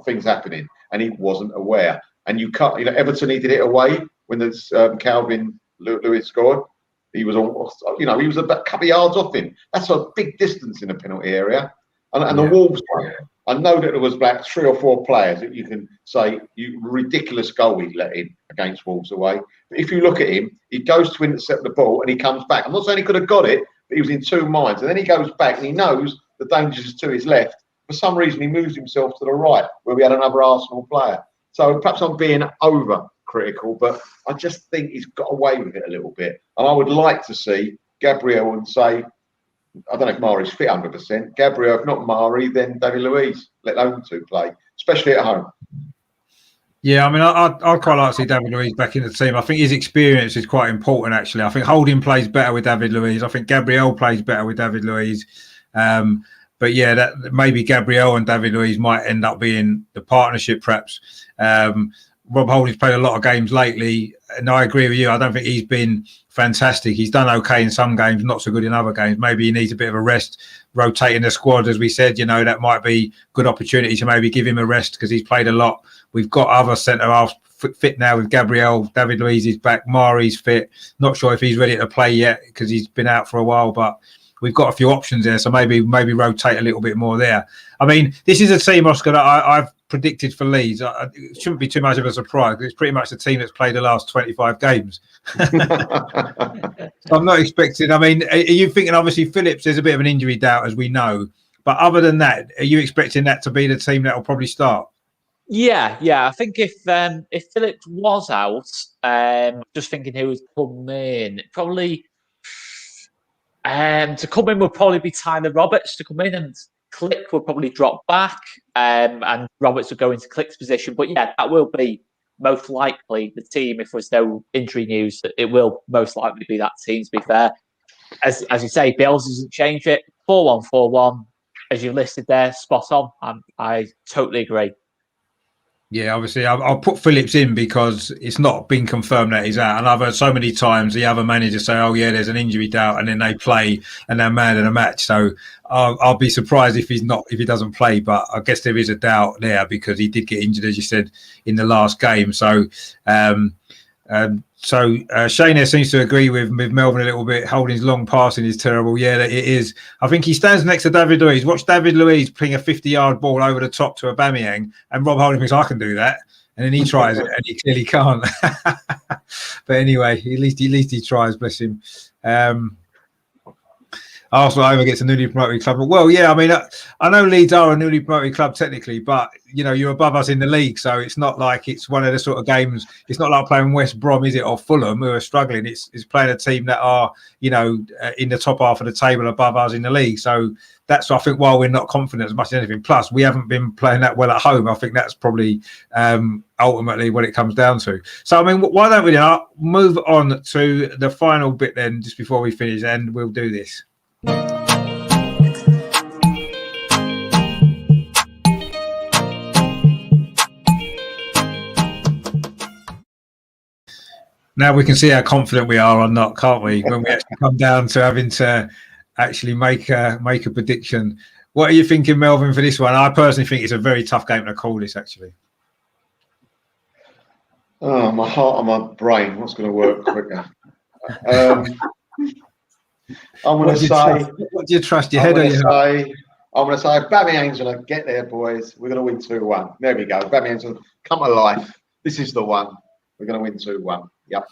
things happening, and he wasn't aware. And you can't. Everton needed it away when there's Calvin Lewis scored. He was almost, he was about a couple of yards off him. That's a big distance in the penalty area. And the Wolves one, I know that there was about 3 or 4 players that you can say ridiculous goal he let in against Wolves away. But if you look at him, he goes to intercept the ball and he comes back. I'm not saying he could have got it, but he was in two minds. And then he goes back and he knows the danger is to his left. For some reason, he moves himself to the right, where we had another Arsenal player. So perhaps I'm being over critical, but I just think he's got away with it a little bit. And I would like to see Gabriel and say, I don't know if Mari's fit 100%. Gabriel, if not Mari, then David Luiz, let alone the two play, especially at home. Yeah, I mean, I'd quite like to see David Luiz back in the team. I think his experience is quite important, actually. I think Holding plays better with David Luiz. I think Gabriel plays better with David Luiz. But yeah, that maybe Gabriel and David Luiz might end up being the partnership, perhaps. Rob Holding's played a lot of games lately, and I agree with you. I don't think he's been fantastic. He's done okay in some games, not so good in other games. Maybe he needs a bit of a rest, rotating the squad, as we said. That might be a good opportunity to maybe give him a rest because he's played a lot. We've got other centre-halves fit now with Gabriel. David Luiz is back. Mari's fit. Not sure if he's ready to play yet because he's been out for a while, but we've got a few options there, so maybe rotate a little bit more there. I mean, this is a team, Oscar, that I've predicted for Leeds. It shouldn't be too much of a surprise because it's pretty much the team that's played the last 25 games. So I'm not expecting. I mean, are you thinking? Obviously, Phillips, there's a bit of an injury doubt, as we know. But other than that, are you expecting that to be the team that will probably start? Yeah. I think if Phillips was out, just thinking who would come in, probably. To come in would probably be Tyler Roberts to come in, and Click would probably drop back, and Roberts would go into Click's position. But yeah, that will be most likely the team. If there's no injury news, it will most likely be that team. To be fair, as you say, Bills doesn't change it. 4-1-4-1, as you listed there, spot on. I totally agree. Yeah, obviously, I'll put Phillips in because it's not been confirmed that he's out. And I've heard so many times the other managers say, oh, yeah, there's an injury doubt, and then they play and they're man of the match. So I'll be surprised if he doesn't play. But I guess there is a doubt there because he did get injured, as you said, in the last game. So Shane there seems to agree with Melvin a little bit. Holding's long passing is terrible. Yeah, it is. I think he stands next to David Luiz. Watch David Luiz ping a 50-yard ball over the top to Aubameyang, and Rob Holding thinks, I can do that. And then he tries it, and he clearly can't. But anyway, at least he tries, bless him. Arsenal over gets a newly promoted club. Well, yeah, I mean, I know Leeds are a newly promoted club technically, but you're above us in the league, so it's not like it's one of the sort of games. It's not like playing West Brom, is it, or Fulham, who are struggling. It's playing a team that are in the top half of the table above us in the league. So that's, I think, why we're not confident as much as anything. Plus, we haven't been playing that well at home. I think that's probably ultimately what it comes down to. So, I mean, why don't we now move on to the final bit then, just before we finish, and we'll do this. Now we can see how confident we are or not, can't we? When we actually come down to having to actually make a prediction. What are you thinking, Melvin, for this one? I personally think it's a very tough game to call this, actually. Oh, my heart and my brain. What's going to work quicker? I'm going to say. What do you trust, your head or your heart? I'm going to say Aubameyang's going to get there, boys. We're going to win 2-1. There we go. Aubameyang's going to come to life. This is the one. We're going to win 2-1. Yep.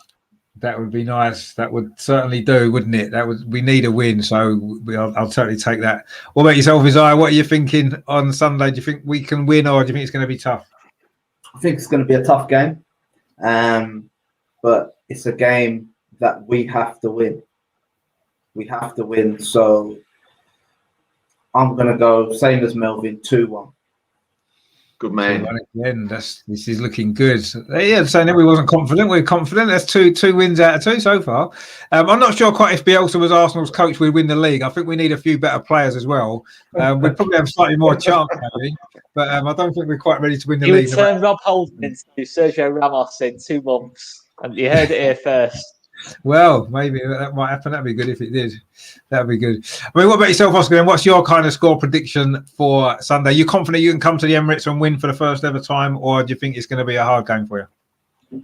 That would be nice. That would certainly do, wouldn't it? We need a win, so I'll totally take that. What about yourself, Isaiah? What are you thinking on Sunday? Do you think we can win, or do you think it's going to be tough? I think it's going to be a tough game, but it's a game that we have to win. We have to win, so I'm going to go same as Melvin, 2-1. Good man. Again, this is looking good. Yeah, saying that we wasn't confident. We're confident. That's two wins out of 2 so far. I'm not sure quite if Bielsa was Arsenal's coach, we'd win the league. I think we need a few better players as well. We'd probably have slightly more chance, maybe, but I don't think we're quite ready to win the league. You would turn Rob Holding into Sergio Ramos in 2 months, and you heard it here first. Well, maybe that might happen. That'd be good if it did. That'd be good. I mean, what about yourself, Oscar? And what's your kind of score prediction for Sunday? Are you confident you can come to the Emirates and win for the first ever time, or do you think it's going to be a hard game for you?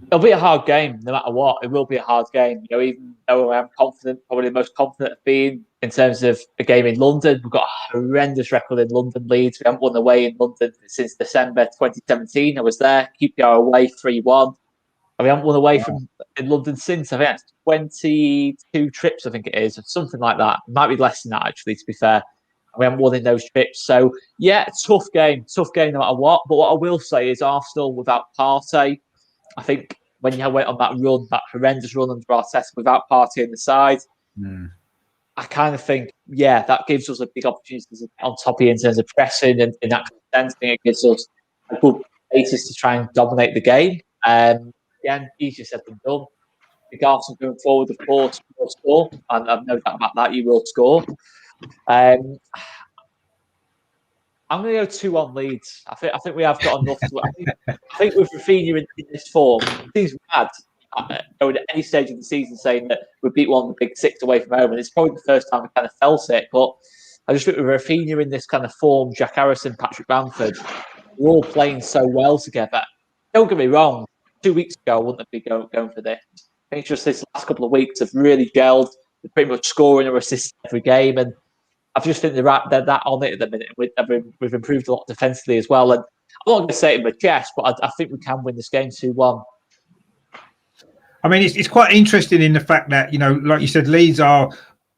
It'll be a hard game, no matter what. It will be a hard game. Even though I'm confident, probably the most confident of being in terms of a game in London. We've got a horrendous record in London, Leeds. We haven't won away in London since December 2017. I was there. QPR away 3-1. We haven't won away from in London since. I think that's 22 trips, I think it is, or something like that. It might be less than that, actually, to be fair. We haven't won in those trips. So, yeah, tough game no matter what. But what I will say is Arsenal without Partey, I think when you went on that run, that horrendous run under Arteta without Partey in the side, I kind of think, yeah, that gives us a big opportunity on top of you in terms of pressing and in that sense. I think it gives us a good basis to try and dominate the game. Again, easier said than done. The Arsenal going forward, of course, will score, and I've no doubt about that. You will score. I'm going to go 2-1 Leeds. I think we have got enough. I think with Rafinha in this form, it seems mad at any stage of the season saying that we beat one of the big 6 away from home, and it's probably the first time we kind of felt it. But I just think with Rafinha in this kind of form, Jack Harrison, Patrick Bamford, we're all playing so well together. Don't get me wrong. 2 weeks ago, I wouldn't have been going for this. I think just this last couple of weeks have really gelled. They're pretty much scoring or assisting every game, and I just think they're that on it at the minute. We've improved a lot defensively as well, and I'm not going to say it in my chest, but I think we can win this game 2-1. I mean, it's quite interesting in the fact that, like you said, Leeds are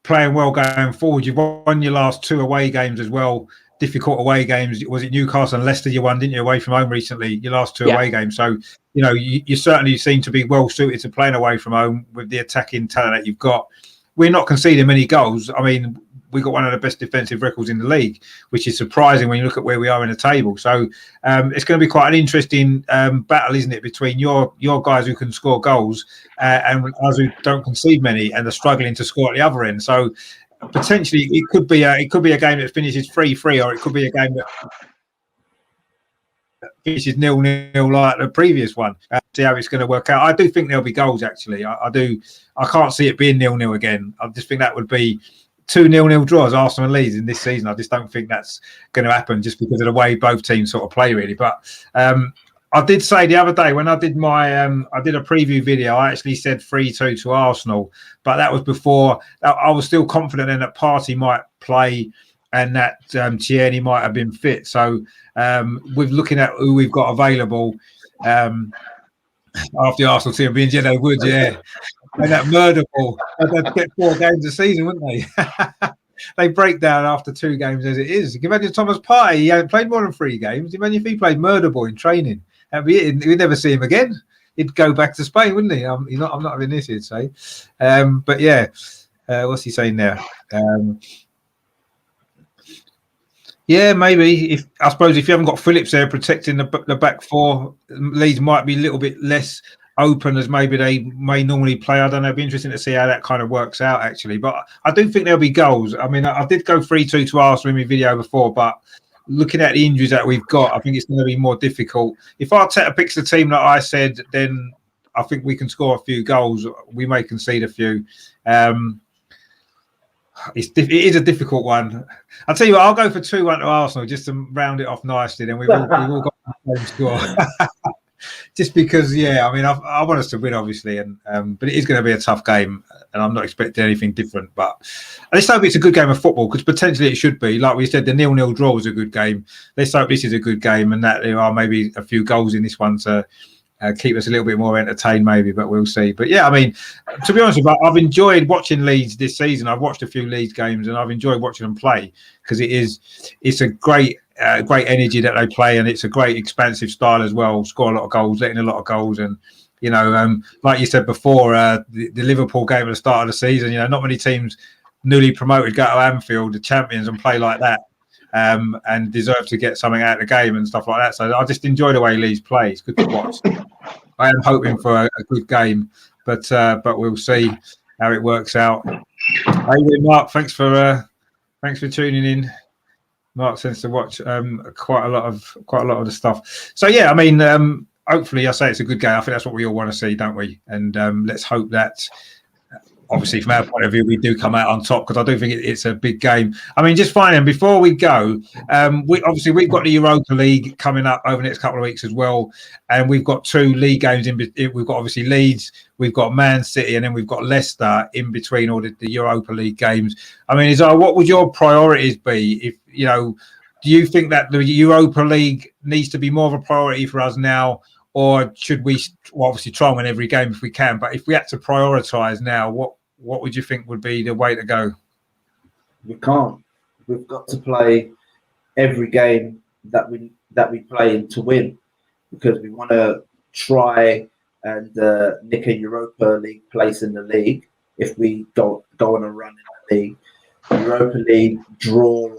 playing well going forward. You've won your last 2 away games as well. Difficult away games. Was it Newcastle and Leicester you won, didn't you, away from home recently? Your last 2 away games. So, you certainly seem to be well suited to playing away from home with the attacking talent that you've got. We're not conceding many goals. I mean, we got one of the best defensive records in the league, which is surprising when you look at where we are in the table. So it's going to be quite an interesting battle, isn't it, between your guys who can score goals and us who don't concede many and are struggling to score at the other end. So potentially it could be a game that finishes 3-3, or it could be a game that finishes 0-0 like the previous one. See how it's going to work out. I do think there'll be goals, actually. I do. I can't see it being 0-0 again. I just think that would be 2 0-0 draws, Arsenal and Leeds, in this season. I just don't think that's going to happen, just because of the way both teams sort of play, really. But I did say the other day when I did my I did a preview video, I actually said 3-2 to Arsenal, but that was before I was still confident in that Partey might play and that Tierney might have been fit. So with looking at who we've got available after the Arsenal team being they would, yeah. And that murder ball, they'd get 4 games a season, wouldn't they? They break down after 2 games as it is. You can imagine Thomas Partey, he hadn't played more than 3 games. Imagine if he played murder ball in training. That'd be it. We'd never see him again. He'd go back to Spain, wouldn't he? I'm not having this, he'd say. But yeah, what's he saying there? Yeah, maybe. I suppose if you haven't got Phillips there protecting the back 4, Leeds might be a little bit less open as maybe they may normally play. I don't know. It'd be interesting to see how that kind of works out, actually. But I do think there'll be goals. I mean, I did go 3-2 to Arsenal in my video before, but looking at the injuries that we've got, I think it's going to be more difficult. If Arteta picks the team that I said, then I think we can score a few goals. We may concede a few. It is a difficult one. I'll tell you what, I'll go for 2-1 to Arsenal just to round it off nicely. Then we've all got the same score. Just because, yeah, I mean, I want us to win, obviously, but it is going to be a tough game, and I'm not expecting anything different. But let's hope it's a good game of football, because potentially it should be. Like we said, the 0-0 draw was a good game. Let's hope this is a good game, and that there are maybe a few goals in this one to keep us a little bit more entertained, maybe. But we'll see. But yeah, I mean, to be honest with you, I've enjoyed watching Leeds this season. I've watched a few Leeds games, and I've enjoyed watching them play, because it's a great energy that they play, and it's a great expansive style as well. Score a lot of goals, letting a lot of goals, and like you said before, the Liverpool game at the start of the season. Not many teams newly promoted go to Anfield, the champions, and play like that, and deserve to get something out of the game and stuff like that. So I just enjoy the way Leeds play. It's good to watch. I am hoping for a good game, but we'll see how it works out. Hey, Mark, thanks for tuning in. Mark tends to watch quite a lot of the stuff. So yeah, I mean, hopefully, I say it's a good game. I think that's what we all want to see, don't we? And let's hope that, obviously, from our point of view, we do come out on top, because I do think it's a big game. I mean, just finally, before we go, we've got the Europa League coming up over the next couple of weeks as well, and we've got 2 league games we've got obviously Leeds, we've got Man City, and then we've got Leicester in between all the Europa League games. I mean, what would your priorities be? If do you think that the Europa League needs to be more of a priority for us now? Or should we obviously try and win every game if we can? But if we had to prioritise now, what would you think would be the way to go? We can't. We've got to play every game that we play to win, because we want to try and nick a Europa League place in the league. If we go on a run in the league, Europa League draw,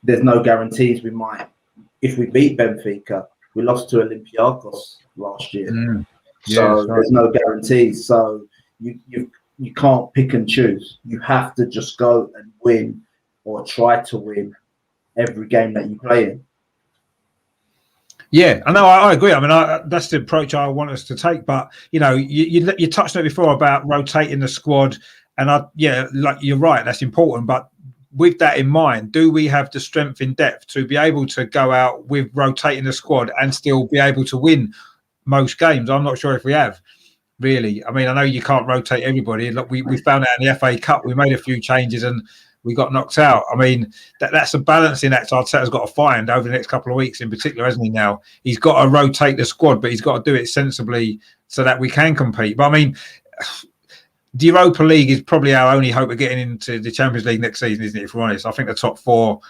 there's no guarantees. We might, if we beat Benfica. We lost to Olympiacos last year, so there's no guarantees. So you can't pick and choose. You have to just go and win, or try to win, every game that you play in. Yeah, I know. I agree. I mean, that's the approach I want us to take. But you touched on it before about rotating the squad, and like you're right, that's important. But with that in mind, do we have the strength in depth to be able to go out with rotating the squad and still be able to win most games? I'm not sure if we have, really. I mean, I know you can't rotate everybody. Look, we found out in the FA Cup, we made a few changes and we got knocked out. I mean, that's a balancing act Arteta's got to find over the next couple of weeks in particular, hasn't he now? He's got to rotate the squad, but he's got to do it sensibly so that we can compete. But I mean, the Europa League is probably our only hope of getting into the Champions League next season, isn't it? If we're honest, I think the top 4,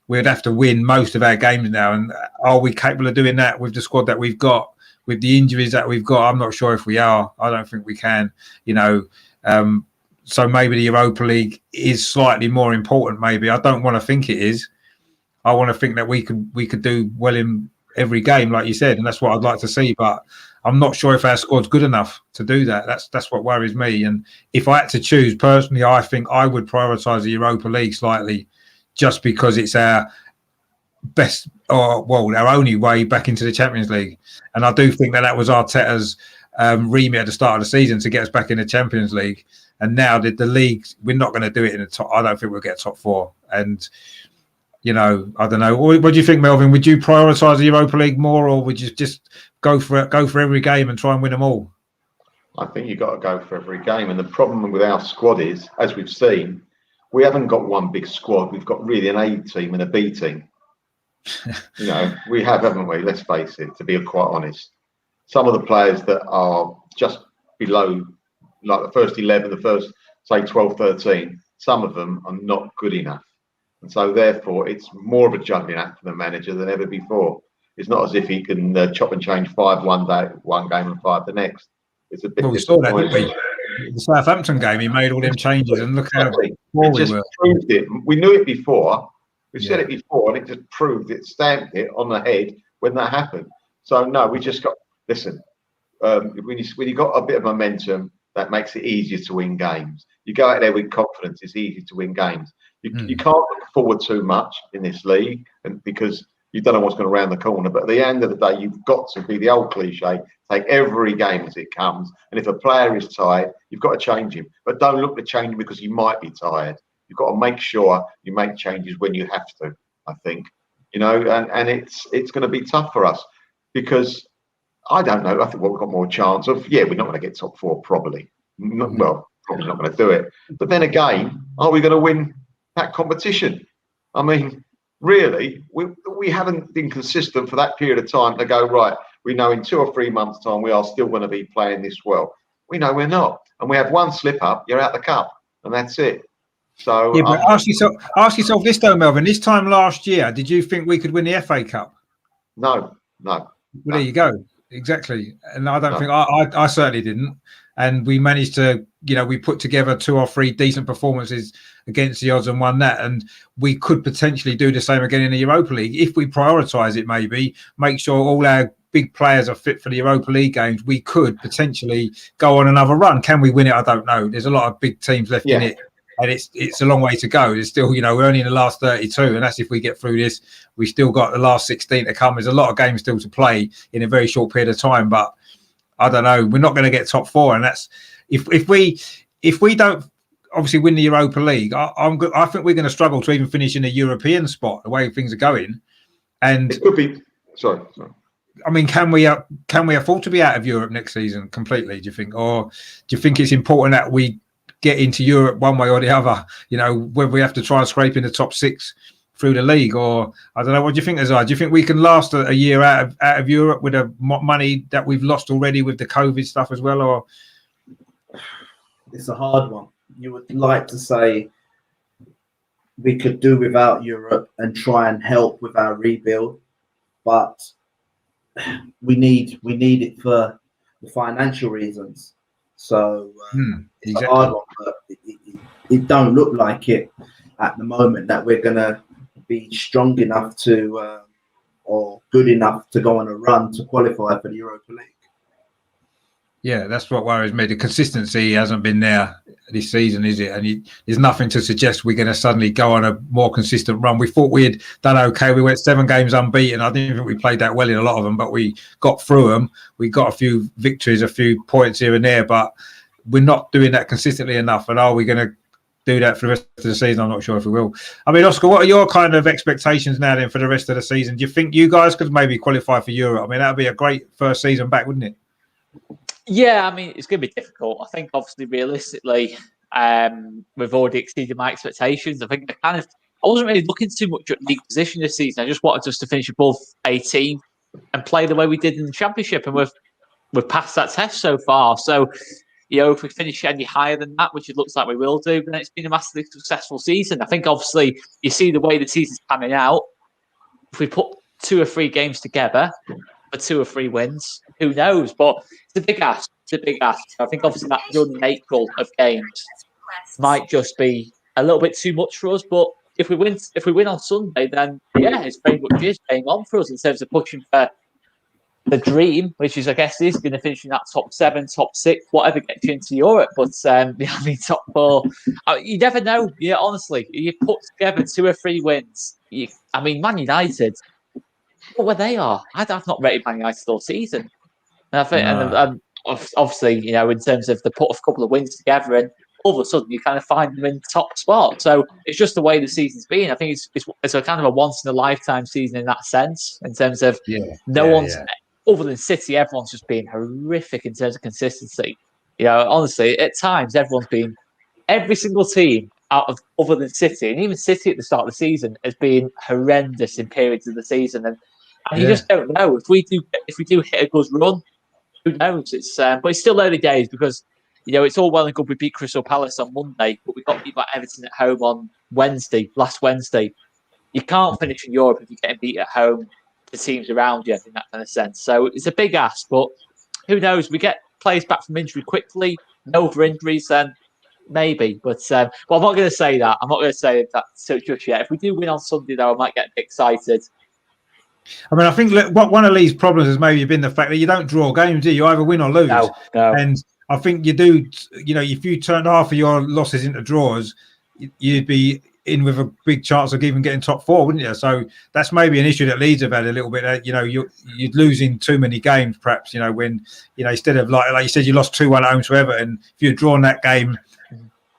we'd have to win most of our games now. And are we capable of doing that with the squad that we've got, with the injuries that we've got? I'm not sure if we are. I don't think we can. so maybe the Europa League is slightly more important. Maybe I don't want to think it is. I want to think that we could do well in every game, like you said, and that's what I'd like to see. But I'm not sure if our squad's good enough to do that. That's what worries me. And if I had to choose personally, I think I would prioritise the Europa League slightly, just because it's our best, or well, our only way back into the Champions League. And I do think that was Arteta's remit at the start of the season to get us back in the Champions League. And now the league, we're not going to do it in the top. I don't think we'll get top four. And I don't know. What do you think, Melvin? Would you prioritise the Europa League more, or would you just go for every game and try and win them all? I think you've got to go for every game. And the problem with our squad is, as we've seen, we haven't got one big squad. We've got really an A team and a B team. We have, haven't we? Let's face it, to be quite honest. Some of the players that are just below, like the first 11, the first, say, 12, 13, some of them are not good enough. And so, therefore, it's more of a juggling act for the manager than ever before. It's not as if he can chop and change 5 one game and 5 the next. It's a bit. Well, we saw that, didn't we? The Southampton game, he made all them changes, and look how poor we were. Proved it. We knew it before. We said it before, and it just proved it, stamped it on the head when that happened. So no, we just got. Listen, when you got a bit of momentum, that makes it easier to win games. You go out there with confidence; it's easy to win games. You can't look forward too much in this league, and because you don't know what's going to round the corner. But at the end of the day, you've got to be the old cliche: take every game as it comes. And if a player is tired, you've got to change him. But don't look to change him because he might be tired. You've got to make sure you make changes when you have to. I think, and it's going to be tough for us because I don't know. I think we've got more chance of. Yeah, we're not going to get top 4 probably. Well, probably not going to do it. But then again, are we going to win that competition? I mean, really, we haven't been consistent for that period of time to go, right, we know in 2 or 3 months' time we are still going to be playing this well. We know we're not. And we have one slip up, you're out the cup, and that's it. So yeah, but ask yourself this though, Melvin. This time last year, did you think we could win the FA Cup? No. Well, there you go. Exactly. And I don't think I certainly didn't. And we managed to, we put together 2 or 3 decent performances against the odds and won that. And we could potentially do the same again in the Europa League if we prioritise it. Maybe make sure all our big players are fit for the Europa League games. We could potentially go on another run. Can we win it? I don't know. There's a lot of big teams left in it. And it's a long way to go. It's still, we're only in the last 32, and that's if we get through this. We still got the last 16 to come. There's a lot of games still to play in a very short period of time. But I don't know. We're not going to get top 4, and that's if we don't obviously win the Europa League. I think we're going to struggle to even finish in a European spot the way things are going. And it could be. Sorry. I mean, can we afford to be out of Europe next season completely? Do you think, or do you think it's important that we get into Europe one way or the other, whether we have to try and scrape in the top 6 through the league, or I don't know. What do you think, Azar? Do you think we can last a year out of Europe with the money that we've lost already with the COVID stuff as well? Or it's a hard one. You would like to say we could do without Europe and try and help with our rebuild, but we need it for the financial reasons. So it's a hard one, but it don't look like it at the moment that we're going to be strong enough to or good enough to go on a run to qualify for the Europa League. Yeah, that's what worries me. The consistency hasn't been there this season, is it? And there's nothing to suggest we're going to suddenly go on a more consistent run. We thought we had done okay. We went 7 games unbeaten. I didn't think we played that well in a lot of them, but we got through them. We got a few victories, a few points here and there, but we're not doing that consistently enough. And are we going to do that for the rest of the season? I'm not sure if we will. I mean, Oscar, what are your kind of expectations now then for the rest of the season? Do you think you guys could maybe qualify for Europe? I mean, that would be a great first season back, wouldn't it? Yeah, I mean, it's going to be difficult. I think, obviously, realistically, we've already exceeded my expectations. I think I wasn't really looking too much at league position this season. I just wanted us to finish above 18 and play the way we did in the Championship, and we've passed that test so far. So, if we finish any higher than that, which it looks like we will do, then it's been a massively successful season. I think, obviously, you see the way the season's panning out. If we put 2 or 3 games together for 2 or 3 wins, who knows? But it's a big ask. I think, obviously, that run in April of games might just be a little bit too much for us. But if we win on Sunday, then yeah, it's very much is paying on for us in terms of pushing for the dream, which is, I guess, is going to finish in that top 7, top 6, whatever gets you into Europe. But I mean, top 4, you never know. Yeah, honestly, you put together 2 or 3 wins. I mean, Man United, look where they are. I've not rated Man United all season. And I think, and obviously, you know, in terms of the put a couple of wins together, and all of a sudden you kind of find them in top spot. So it's just the way the season's been. I think it's a kind of a once in a lifetime season in that sense, in terms of no one's. Other than City, everyone's just been horrific in terms of consistency. You know, honestly, at times every single team out of other than City, and even City at the start of the season has been horrendous in periods of the season, and you just don't know if we do hit a good run. Who knows? But it's still early days because you know it's all well and good we beat Crystal Palace on Monday, but we got beat by Everton at home on last Wednesday. You can't finish in Europe if you're getting beat at home. The teams around you in that kind of sense. So it's a big ask, but who knows? We get players back from injury quickly, no other injuries, then maybe. But well, I'm not going to say that. I'm not going to say that just yet. If we do win on Sunday, though, I might get a bit excited. I mean, I think one of Lee's problems has maybe been the fact that you don't draw games, do you? You either win or lose. No. And I think you do, you know, if you turned half of your losses into draws, you'd be in with a big chance of even getting top 4, wouldn't you? So that's maybe an issue that Leeds have had a little bit. You know, you're losing too many games, perhaps. You know, when instead of like you said, you lost 2-1 at home to Everton. If you'd drawn that game,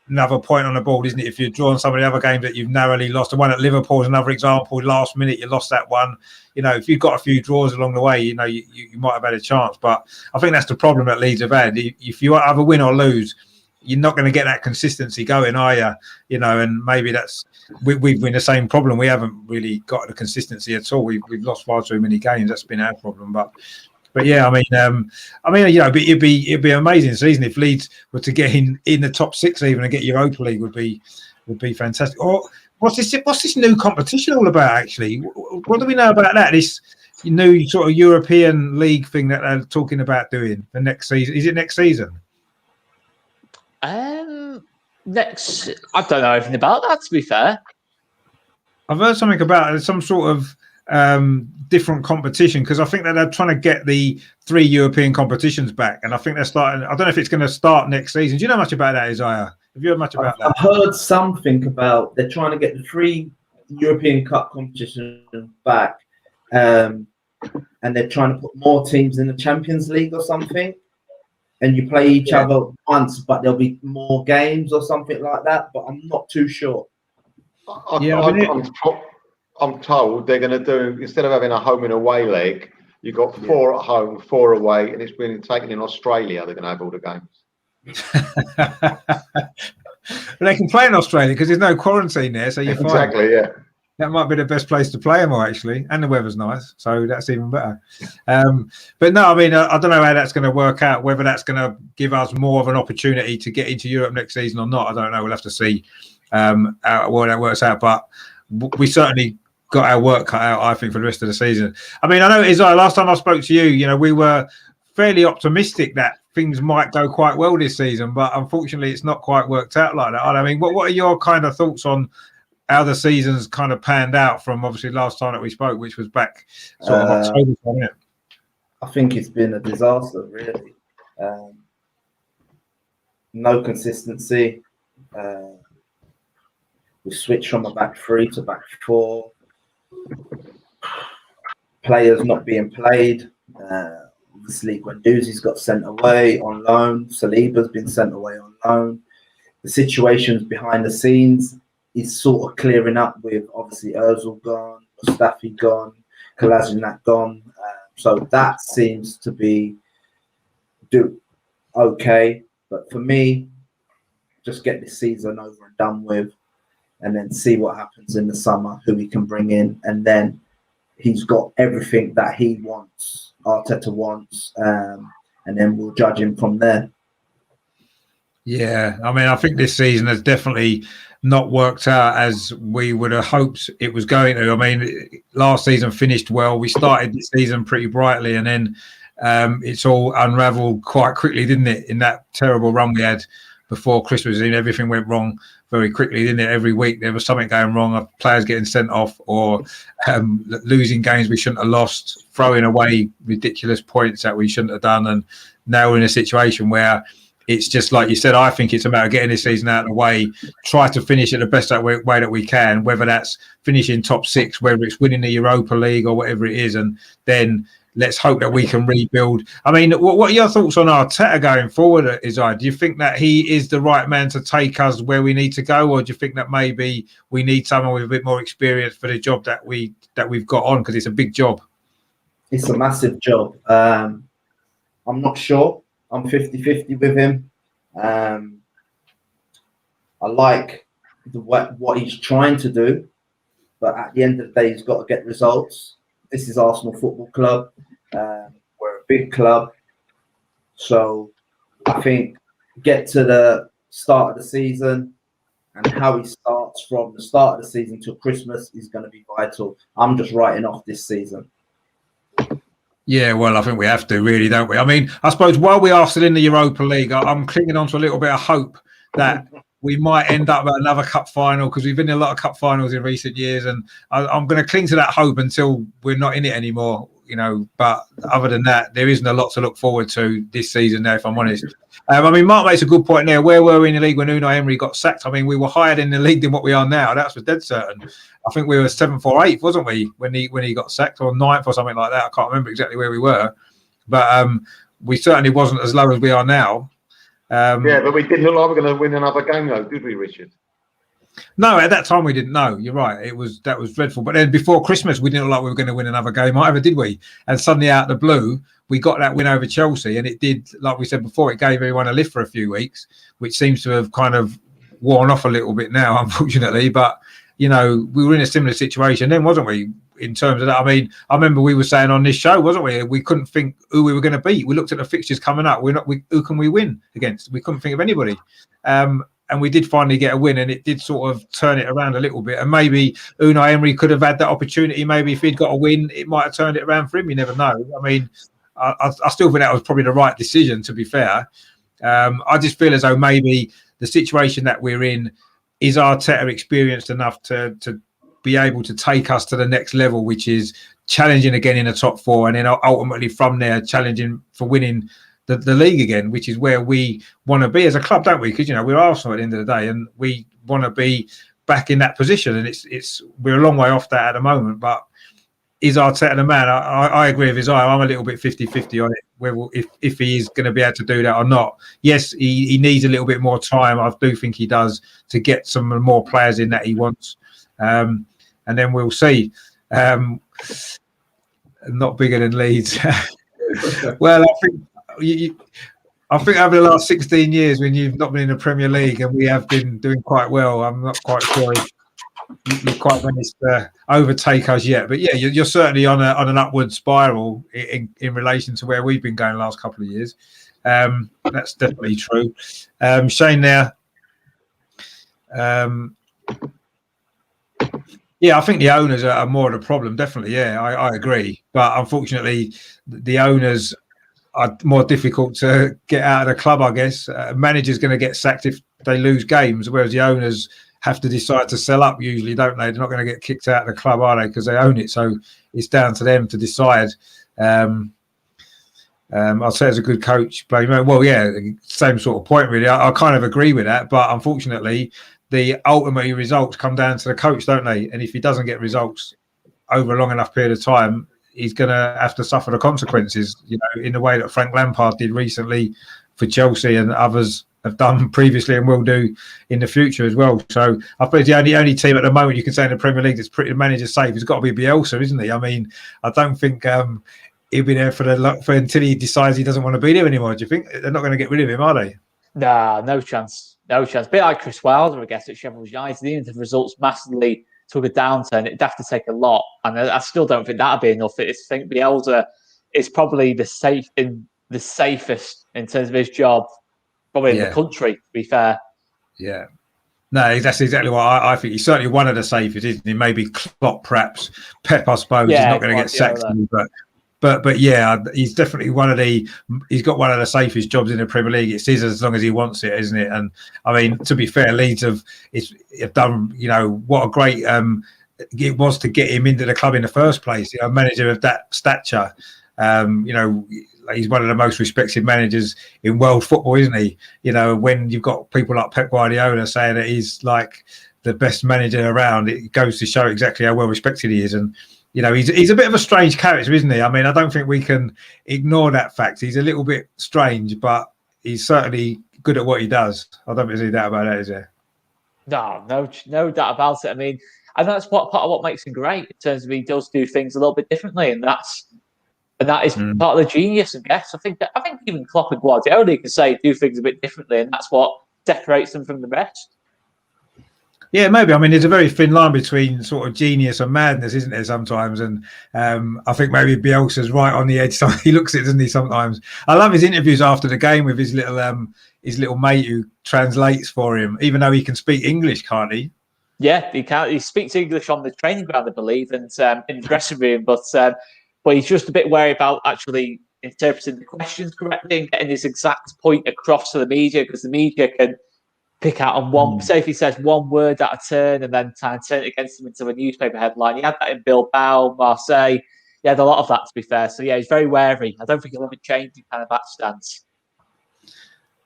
another point on the board, isn't it? If you'd drawn some of the other games that you've narrowly lost, the one at Liverpool is another example. Last minute, you lost that one. You know, if you've got a few draws along the way, you know, you might have had a chance. But I think that's the problem that Leeds have had. If you either win or lose, you're not going to get that consistency going, are you? You know, and maybe we've been the same problem. We haven't really got the consistency at all. We've lost far too many games. That's been our problem. But yeah, I mean, you know, it'd be an amazing season if Leeds were to get in the top 6 even and get Europa League would be fantastic. Or what's this new competition all about? Actually, what do we know about that? This new sort of European League thing that they're talking about doing for next season. Is it next season? I don't know anything about that, to be fair. I've heard something about some sort of different competition because I think that they're trying to get the 3 European competitions back, and I think they're starting. I don't know if it's going to start next season. Do you know much about that, Isaiah? Have you heard much about that? I've heard something about they're trying to get the 3 European Cup competitions back, and they're trying to put more teams in the Champions League or something. And you play each other once, but there'll be more games or something like that. But I'm not too sure. I'm told they're going to do, instead of having a home and away leg, you've got 4 at home, 4 away, and it's been taken in Australia. They're going to have all the games. They can play in Australia because there's no quarantine there, so you're fine. Exactly, yeah. That might be the best place to play them, actually, and the weather's nice, so that's even better. But no, I mean, I don't know how that's going to work out. Whether that's going to give us more of an opportunity to get into Europe next season or not, I don't know. We'll have to see how that works out. But we certainly got our work cut out, I think, for the rest of the season. I mean, I know, Isaiah, last time I spoke to you, you know, we were fairly optimistic that things might go quite well this season, but unfortunately, it's not quite worked out like that. I mean, what are your kind of thoughts on how the season's kind of panned out from obviously last time that we spoke, which was back sort of October? I think it's been a disaster, really. No consistency. We switched from a back 3 to back 4. Players not being played. Obviously, Guendouzi's got sent away on loan. Saliba's been sent away on loan. The situations behind the scenes is sort of clearing up with obviously Ozil gone, Mustafi gone, Kolasinac gone. So that seems to be okay. But for me, just get this season over and done with and then see what happens in the summer, who we can bring in. And then he's got everything that he wants, Arteta wants, and then we'll judge him from there. Yeah, I mean, I think this season has definitely not worked out as we would have hoped it was going to. I mean, last season finished well. We started the season pretty brightly, and then it's all unravelled quite quickly, didn't it? In that terrible run we had before Christmas, and everything went wrong very quickly, didn't it? Every week there was something going wrong, players getting sent off, or losing games we shouldn't have lost, throwing away ridiculous points that we shouldn't have done. And now we're in a situation where it's just like you said. I think it's about getting this season out of the way, try to finish it the best way that we can, whether that's finishing top 6, whether it's winning the Europa League or whatever it is, and then let's hope that we can rebuild. I mean, what are your thoughts on Arteta going forward, Isaiah? Do you think that he is the right man to take us where we need to go, or do you think that maybe we need someone with a bit more experience for the job that we've got on, because it's a big job? It's a massive job. I'm not sure. I'm 50-50 with him. I like what he's trying to do, but at the end of the day, he's got to get results. This is Arsenal Football Club. We're a big club. So I think get to the start of the season, and how he starts from the start of the season till Christmas is going to be vital. I'm just writing off this season. Yeah, well, I think we have to, really, don't we? I mean, I suppose while we are still in the Europa League, I'm clinging on to a little bit of hope that we might end up at another cup final, because we've been in a lot of cup finals in recent years, and I'm going to cling to that hope until we're not in it anymore, But other than that, there isn't a lot to look forward to this season now, if I'm honest. I mean, Mark makes a good point there. Where were we in the league when Unai Emery got sacked? I mean, we were higher in the league than what we are now. That's for dead certain. I think we were 7th or 8th, wasn't we, when he got sacked, or 9th or something like that. I can't remember exactly where we were, but we certainly wasn't as low as we are now. Yeah, but we didn't look like we were going to win another game, though, did we, Richard? No, at that time we didn't know. You're right. That was dreadful. But then before Christmas, we didn't look like we were going to win another game either, did we? And suddenly, out of the blue, we got that win over Chelsea, and it did, like we said before, it gave everyone a lift for a few weeks, which seems to have kind of worn off a little bit now, unfortunately. But we were in a similar situation then, wasn't we? In terms of that, I mean, I remember we were saying on this show, wasn't we? We couldn't think who we were going to beat. We looked at the fixtures coming up. Who can we win against? We couldn't think of anybody. And we did finally get a win, and it did sort of turn it around a little bit. And maybe Unai Emery could have had that opportunity. Maybe if he'd got a win, it might have turned it around for him. You never know. I mean, I still think that was probably the right decision, to be fair. I just feel as though maybe the situation that we're in, is Arteta experienced enough to be able to take us to the next level, which is challenging again in the top 4, and then ultimately from there challenging for winning the league again, which is where we want to be as a club, don't we? Because we're Arsenal at the end of the day, and we want to be back in that position, and we're a long way off that at the moment. But is Arteta the man? I agree with Isaiah. I'm a little bit 50-50 on it, if he is going to be able to do that or not. Yes, he needs a little bit more time. I do think he does, to get some more players in that he wants. And then we'll see. Not bigger than Leeds. Well, I think over the last 16 years, when you've not been in the Premier League and we have been doing quite well, I'm not quite sure if you quite managed to overtake us yet. But yeah, you're certainly on an upward spiral in relation to where we've been going the last couple of years. That's definitely true. Shane there. Yeah, I think the owners are more of the problem, definitely. Yeah, I agree. But unfortunately, the owners are more difficult to get out of the club, I guess. Manager's going to get sacked if they lose games, whereas the owners have to decide to sell up usually, don't they? They're not going to get kicked out of the club, are they? Because they own it. So it's down to them to decide. I'd say as a good coach, well, yeah, same sort of point, really. I kind of agree with that. But unfortunately, the ultimate results come down to the coach, don't they? And if he doesn't get results over a long enough period of time, he's going to have to suffer the consequences, in the way that Frank Lampard did recently for Chelsea, and others have done previously and will do in the future as well. So I suppose the only team at the moment you can say in the Premier League that's pretty manager safe has got to be Bielsa, isn't he? I mean, I don't think he'll be there for until he decides he doesn't want to be there anymore. Do you think they're not going to get rid of him, are they? Nah, no chance. No chance. A bit like Chris Wilder, I guess, at Sheffield United. Even if the results massively took a downturn, it'd have to take a lot. And I still don't think that'd be enough. I think Bielsa is probably the safest in terms of his job, probably in the country, to be fair. Yeah. No, that's exactly what I think. He's certainly one of the safest, isn't he? Maybe Klopp, perhaps. Pep, I suppose, is not going to get sacked. But But yeah, he's definitely he's got one of the safest jobs in the Premier League. It's his as long as he wants it, isn't it? And I mean, to be fair, Leeds have done, what a great it was to get him into the club in the first place. A manager of that stature, he's one of the most respected managers in world football, isn't he? When you've got people like Pep Guardiola saying that he's like the best manager around, it goes to show exactly how well respected he is. And he's a bit of a strange character, isn't he? I mean, I don't think we can ignore that fact. He's a little bit strange, but he's certainly good at what he does. I don't think there's any doubt about that, is there? No doubt about it. I mean, and that's part of what makes him great in terms of he does do things a little bit differently, and that is part of the genius. I guess I think even Klopp and Guardiola can say do things a bit differently, and that's what separates them from the rest. Yeah, maybe. I mean, there's a very thin line between sort of genius and madness, isn't there, sometimes? And I think maybe Bielsa's right on the edge. He looks at it, doesn't he, sometimes? I love his interviews after the game with his little mate who translates for him, even though he can speak English, can't he? Yeah, he can. He speaks English on the training ground, I believe, and in the dressing room. But he's just a bit wary about actually interpreting the questions correctly and getting his exact point across to the media, because the media can pick out on one. Say if he says one word at a turn and then try and turn it against him into a newspaper headline. He had that in Bilbao, Marseille. He had a lot of that, to be fair. So yeah, he's very wary. I don't think he'll ever change in kind of that stance.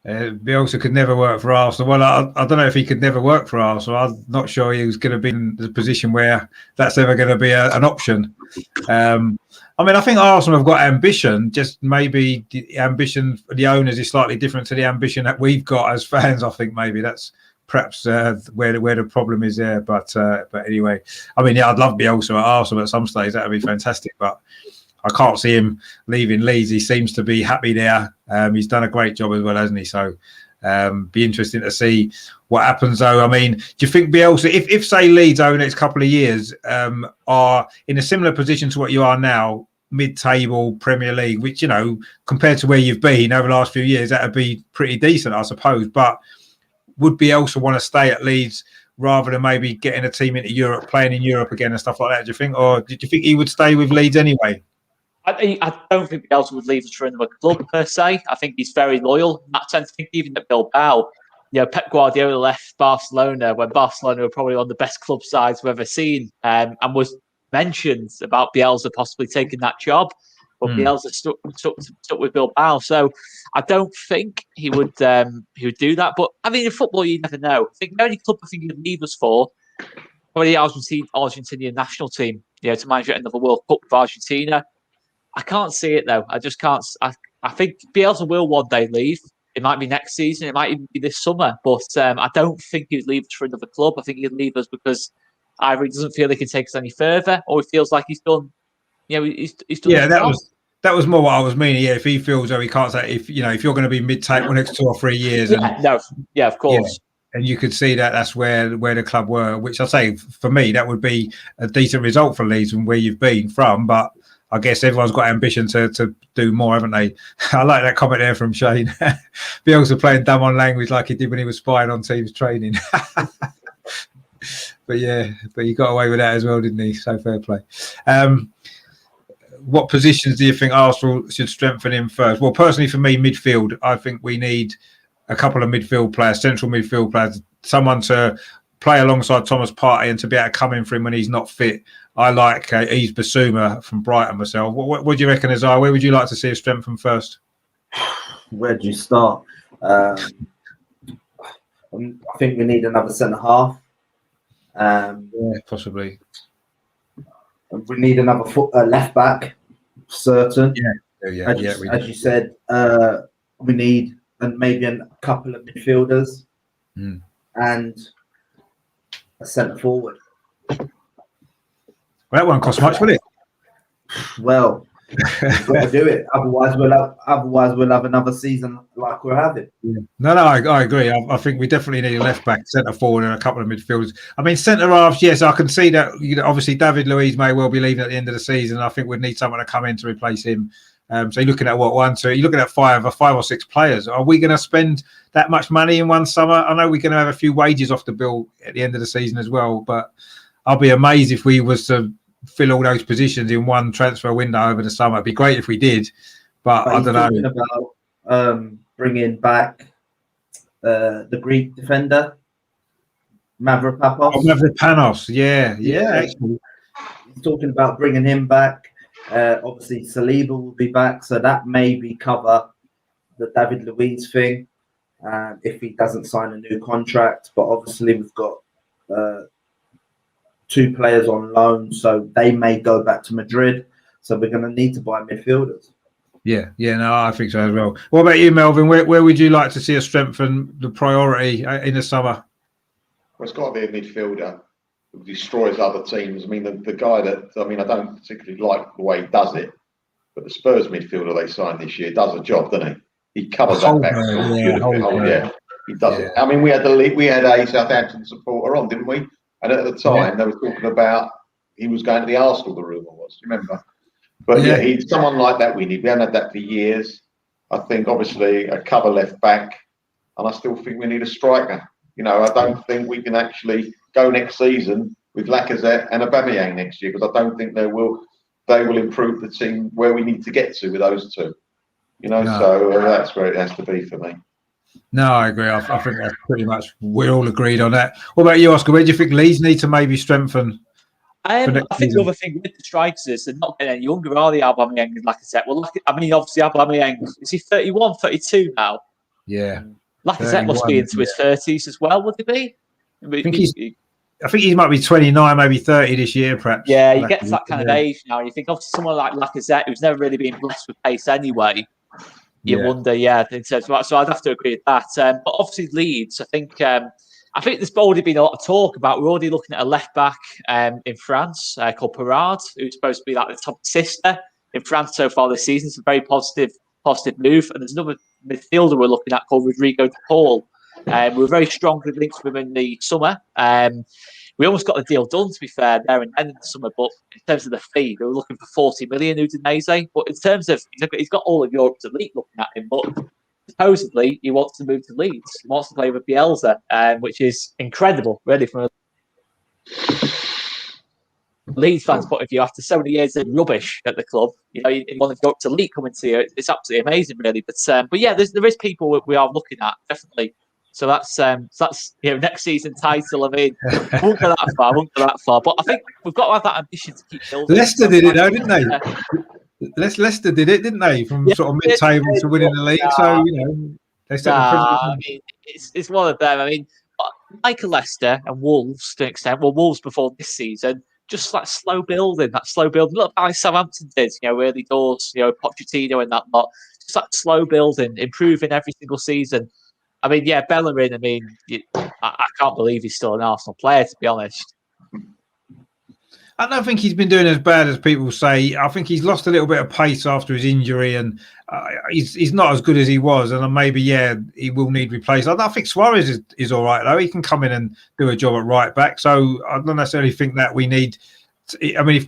Bielsa could never work for Arsenal. Well, I don't know if he could never work for Arsenal. I'm not sure he was going to be in the position where that's ever going to be an option. I mean, I think Arsenal have got ambition. Just maybe the ambition for the owners is slightly different to the ambition that we've got as fans. I think maybe that's perhaps where the problem is there. But anyway, I mean, yeah, I'd love Bielsa at Arsenal at some stage. That would be fantastic. But I can't see him leaving Leeds. He seems to be happy there. He's done a great job as well, hasn't he? So be interesting to see what happens, though. I mean, do you think Bielsa, if say Leeds over the next couple of years are in a similar position to what you are now, mid-table Premier League, which, compared to where you've been over the last few years, that would be pretty decent, I suppose. But would Bielsa want to stay at Leeds rather than maybe getting a team into Europe, playing in Europe again and stuff like that, do you think? Or do you think he would stay with Leeds anyway? I don't think Bielsa would leave us for another club per se. I think he's very loyal in that sense. I think even at Bilbao, Pep Guardiola left Barcelona when Barcelona were probably one of the best club sides we've ever seen, and was mentioned about Bielsa possibly taking that job, but Bielsa stuck with Bilbao. So I don't think he would do that. But I mean, in football, you never know. I think the only club I think he'd leave us for probably the Argentinian national team. To manage another World Cup with Argentina. I can't see it though. I just can't. I think Bielsa will one day leave. It might be next season. It might even be this summer. But I don't think he'd leave us for another club. I think he'd leave us because either he doesn't feel he can take us any further, or he feels like he's done. He's done. Yeah, that was more what I was meaning. Yeah, if he feels though he can't say if you're going to be mid-table next 2 or 3 years. Of course. Yeah, and you could see that's where the club were. Which I say for me that would be a decent result for Leeds from where you've been from, but. I guess everyone's got ambition to do more, haven't they? I like that comment there from Shane. Bielsa playing dumb on language like he did when he was spying on teams training. But he got away with that as well, didn't he? So fair play. What positions do you think Arsenal should strengthen in first? Well, personally for me, midfield. I think we need a couple of midfield players, central midfield players, someone to play alongside Thomas Partey and to be able to come in for him when he's not fit. I like Yves Bissouma from Brighton myself. What do you reckon, Azar? Where would you like to see us strengthen first? Where do you start? I think we need another centre-half. Possibly. We need another left-back, certain. As you said, we need maybe a couple of midfielders and a centre-forward. Well, that won't cost much, will it? Well, we've got to do it. Otherwise, we'll have another season like we're having. Yeah. No, I agree. I think we definitely need a left back, centre forward, and a couple of midfielders. I mean, centre halves. Yes, I can see that. Obviously, David Luiz may well be leaving at the end of the season. I think we'd need someone to come in to replace him. So you're looking at one, two. You're looking at five or six players. Are we going to spend that much money in one summer? I know we're going to have a few wages off the bill at the end of the season as well, but I'll be amazed if we was to fill all those positions in one transfer window over the summer. It'd be great if we did, but I don't know. About bringing back the Greek defender, Mavropanos. Oh, Mavropanos, yeah. Actually. He's talking about bringing him back. Obviously, Saliba will be back, so that maybe cover the David Luiz thing if he doesn't sign a new contract. But obviously, we've got 2 players on loan, so they may go back to Madrid. So we're going to need to buy midfielders. Yeah, no, I think so as well. What about you, Melvin? Where would you like to see us strengthen the priority in the summer? Well, it's got to be a midfielder who destroys other teams. I mean, the guy that, I don't particularly like the way he does it, but the Spurs midfielder they signed this year does a job, doesn't he? He covers that back beautifully. Yeah, he does it. I mean, we had a Southampton supporter on, didn't we? And at the time, they were talking about he was going to the Arsenal, the rumour was. Do you remember? But yeah, he's someone like that we need. We haven't had that for years. I think, obviously, a cover left back, and I still think we need a striker. I don't think we can actually go next season with Lacazette and Aubameyang next year, because I don't think they will improve the team where we need to get to with those two. So that's where it has to be for me. No, I agree. I think that's pretty much, we're all agreed on that. What about you, Oscar? Where do you think Leeds need to maybe strengthen? I think the other thing with the strikers is they're not getting any younger, are they, Aubameyang and Lacazette? Well, obviously Aubameyang, is he 31, 32 now? Yeah. Lacazette must be into his 30s as well, would he be? I think he might be 29, maybe 30 this year, perhaps. Yeah, you get to that kind of age now. You think, obviously, someone like Lacazette, who's never really been blessed with pace anyway, you wonder, in terms of, so I'd have to agree with that. But obviously, Leeds, I think there's already been a lot of talk about, we're already looking at a left back in France called Parade, who's supposed to be like the top sister in France so far this season. It's a very positive move. And there's another midfielder we're looking at called Rodrigo de Paul. We were very strongly linked with him in the summer. We almost got the deal done, to be fair, there and then in the summer. But in terms of the fee, they were looking for 40 million, Udinese. But in terms of, he's got all of Europe's elite looking at him. But supposedly, he wants to move to Leeds. He wants to play with Bielsa, which is incredible, really, from a Leeds fans' point of view. After so many years of rubbish at the club, you want to go up to Leeds coming to you. It's absolutely amazing, really. But yeah, there is people we are looking at, definitely. So that's next season title. I mean, I won't go that far. But I think we've got to have that ambition to keep building. Leicester did it, though, didn't they? Leicester did it, didn't they? From sort of mid-table to winning the league. So they set the precedent. I mean, it's one of them. I mean, like Leicester and Wolves to an extent. Well, Wolves before this season, just like slow building. Look how Southampton did. Early doors. Pochettino and that lot. Just like slow building, improving every single season. I mean, yeah, Bellerin, I can't believe he's still an Arsenal player, to be honest. I don't think he's been doing as bad as people say. I think he's lost a little bit of pace after his injury, and he's not as good as he was. And maybe, he will need replacement. I think Suarez is all right, though. He can come in and do a job at right back. So I don't necessarily think that we need... we're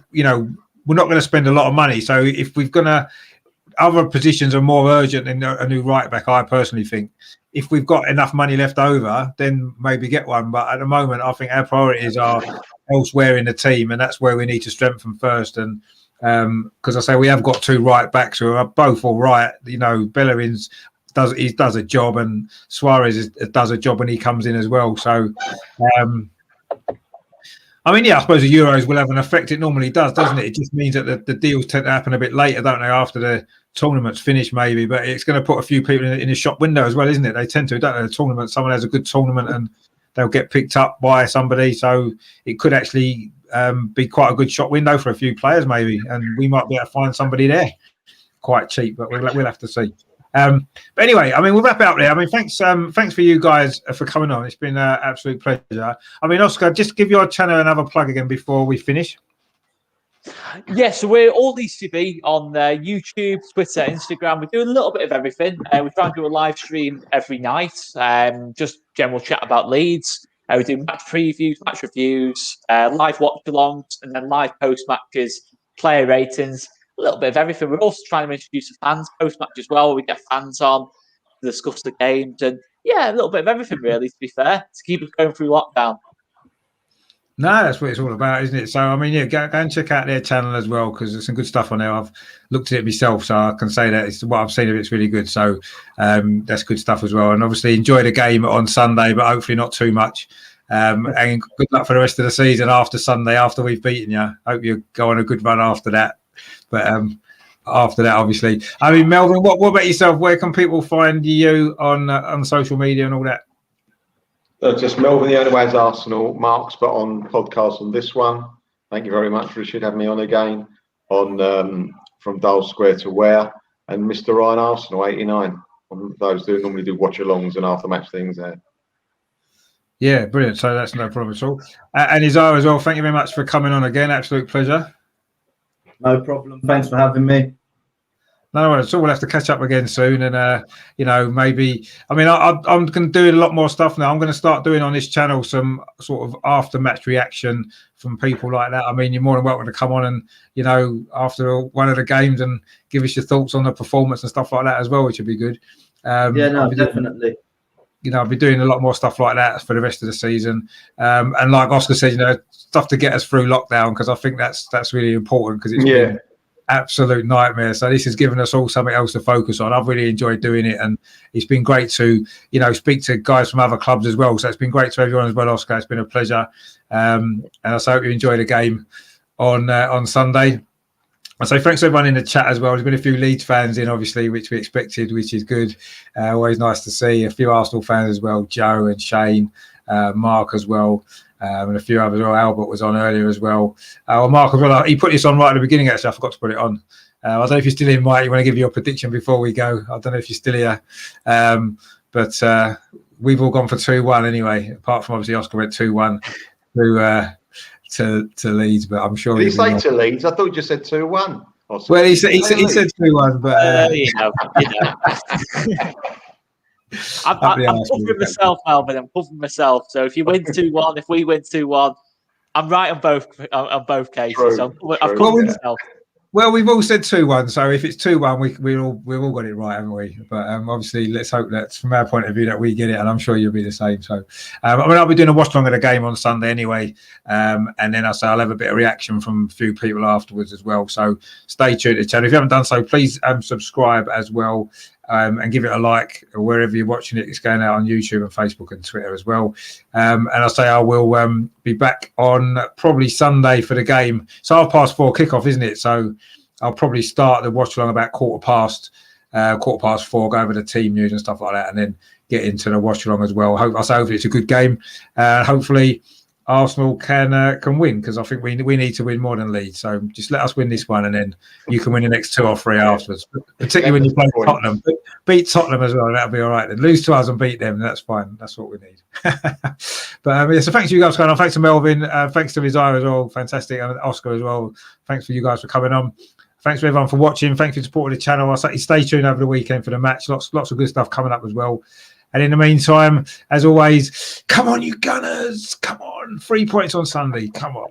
not going to spend a lot of money. So if we're going to... Other positions are more urgent than a new right back, I personally think. If we've got enough money left over, then maybe get one. But at the moment, I think our priorities are elsewhere in the team, and that's where we need to strengthen first. And because I say we have got 2 right backs who are both all right. Bellerin does a job, and Suarez does a job when he comes in as well. So, I suppose the Euros will have an effect. It normally does, doesn't it? It just means that the deals tend to happen a bit later, don't they, after the tournament's finished, maybe. But it's going to put a few people in a shop window as well, isn't it? They tend to, don't they? The tournament, someone has a good tournament and they'll get picked up by somebody. So it could actually be quite a good shop window for a few players, maybe. And we might be able to find somebody there quite cheap, but we'll have to see. But anyway, we'll wrap it up there. Thanks for you guys for coming on. It's been an absolute pleasure. Oscar, just give your channel another plug again before we finish. Yes, so we're all ECB on YouTube, Twitter, Instagram. We do a little bit of everything. We try and do a live stream every night, just general chat about Leeds. We do match previews, match reviews, live watch-alongs, and then live post-matches, player ratings, a little bit of everything. We're also trying to introduce a fans post-match as well. We get fans on to discuss the games, and a little bit of everything, really, to be fair, to keep us going through lockdown. No, that's what it's all about, isn't it? So, I mean, yeah, go and check out their channel as well, because there's some good stuff on there. I've looked at it myself, so I can say that it's what I've seen of it's really good. So, that's good stuff as well. And obviously, enjoy the game on Sunday, but hopefully not too much. And good luck for the rest of the season after Sunday, after we've beaten you. Hope you go on a good run after that. But after that, obviously, I mean, Melvin, what about yourself? Where can people find you on social media and all that? Just Melvin, the only way is Arsenal. Mark's put on podcast on this one. Thank you very much, Richard, having me on again on From Dull Square to Where, and Mr. Ryan Arsenal 89. Those who normally do watch-alongs and after-match things there. Yeah, brilliant. So that's no problem at all. And Isaiah as well, thank you very much for coming on again. Absolute pleasure. No problem. Thanks for having me. No worries. So we'll have to catch up again soon, and maybe. I mean, I'm going to do a lot more stuff now. I'm going to start doing on this channel some sort of after-match reaction from people like that. I mean, you're more than welcome to come on and after one of the games and give us your thoughts on the performance and stuff like that as well, which would be good. Definitely. I'll be doing a lot more stuff like that for the rest of the season. And like Oscar said, stuff to get us through lockdown, because I think that's really important, because it's been absolute nightmare. So this has given us all something else to focus on. I've really enjoyed doing it, and it's been great to speak to guys from other clubs as well. So it's been great to everyone as well, Oscar. It's been a pleasure, and I hope you enjoy the game on Sunday. And so thanks to everyone in the chat as well. There's been a few Leeds fans in, obviously, which we expected, which is good. Always nice to see a few Arsenal fans as well, Joe and Shane, Mark as well. And a few others. Well, Albert was on earlier as well. Mark as well. He put this on right at the beginning. Actually, I forgot to put it on. I don't know if you're still in, Mike. You want to give your prediction before we go? I don't know if you're still here, but we've all gone for 2-1 anyway. Apart from obviously Oscar went 2-1 to Leeds, but I'm sure. Did he say to Leeds? I thought you just said 2-1. Well, he said 2-1, but. I'm covering myself, Melvin. I'm covering myself. So if you win 2-1, if we win 2-1, I'm right on both cases. True, so I've covered myself. Well, we've all said 2-1, so if it's 2-1, we've all got it right, haven't we? But obviously, let's hope that from our point of view that we get it, and I'm sure you'll be the same. So, I'll be doing a watch along of the game on Sunday anyway, and then I'll have a bit of reaction from a few people afterwards as well. So stay tuned to the channel. If you haven't done so, please subscribe as well. And give it a like wherever you're watching it. It's going out on YouTube and Facebook and Twitter as well. And I will be back on probably Sunday for the game. It's 4:30 kickoff, isn't it? So I'll probably start the watch along about quarter past 4, go over the team news and stuff like that, and then get into the watch along as well. Hopefully it's a good game. Hopefully Arsenal can win, because I think we need to win more than Leeds. So just let us win this one, and then you can win the next 2 or 3 afterwards. Particularly when you play Tottenham, beat Tottenham as well. That'll be all right. Then lose to us and beat them. That's fine. That's what we need. But so thanks to you guys for coming on. Thanks to Melvin. Thanks to Isaiah as well. Fantastic, and Oscar as well. Thanks for you guys for coming on. Thanks for everyone for watching. Thanks for supporting the channel. I'll say stay tuned over the weekend for the match. Lots of good stuff coming up as well. And in the meantime, as always, come on, you Gunners. Come on. 3 points on Sunday. Come on.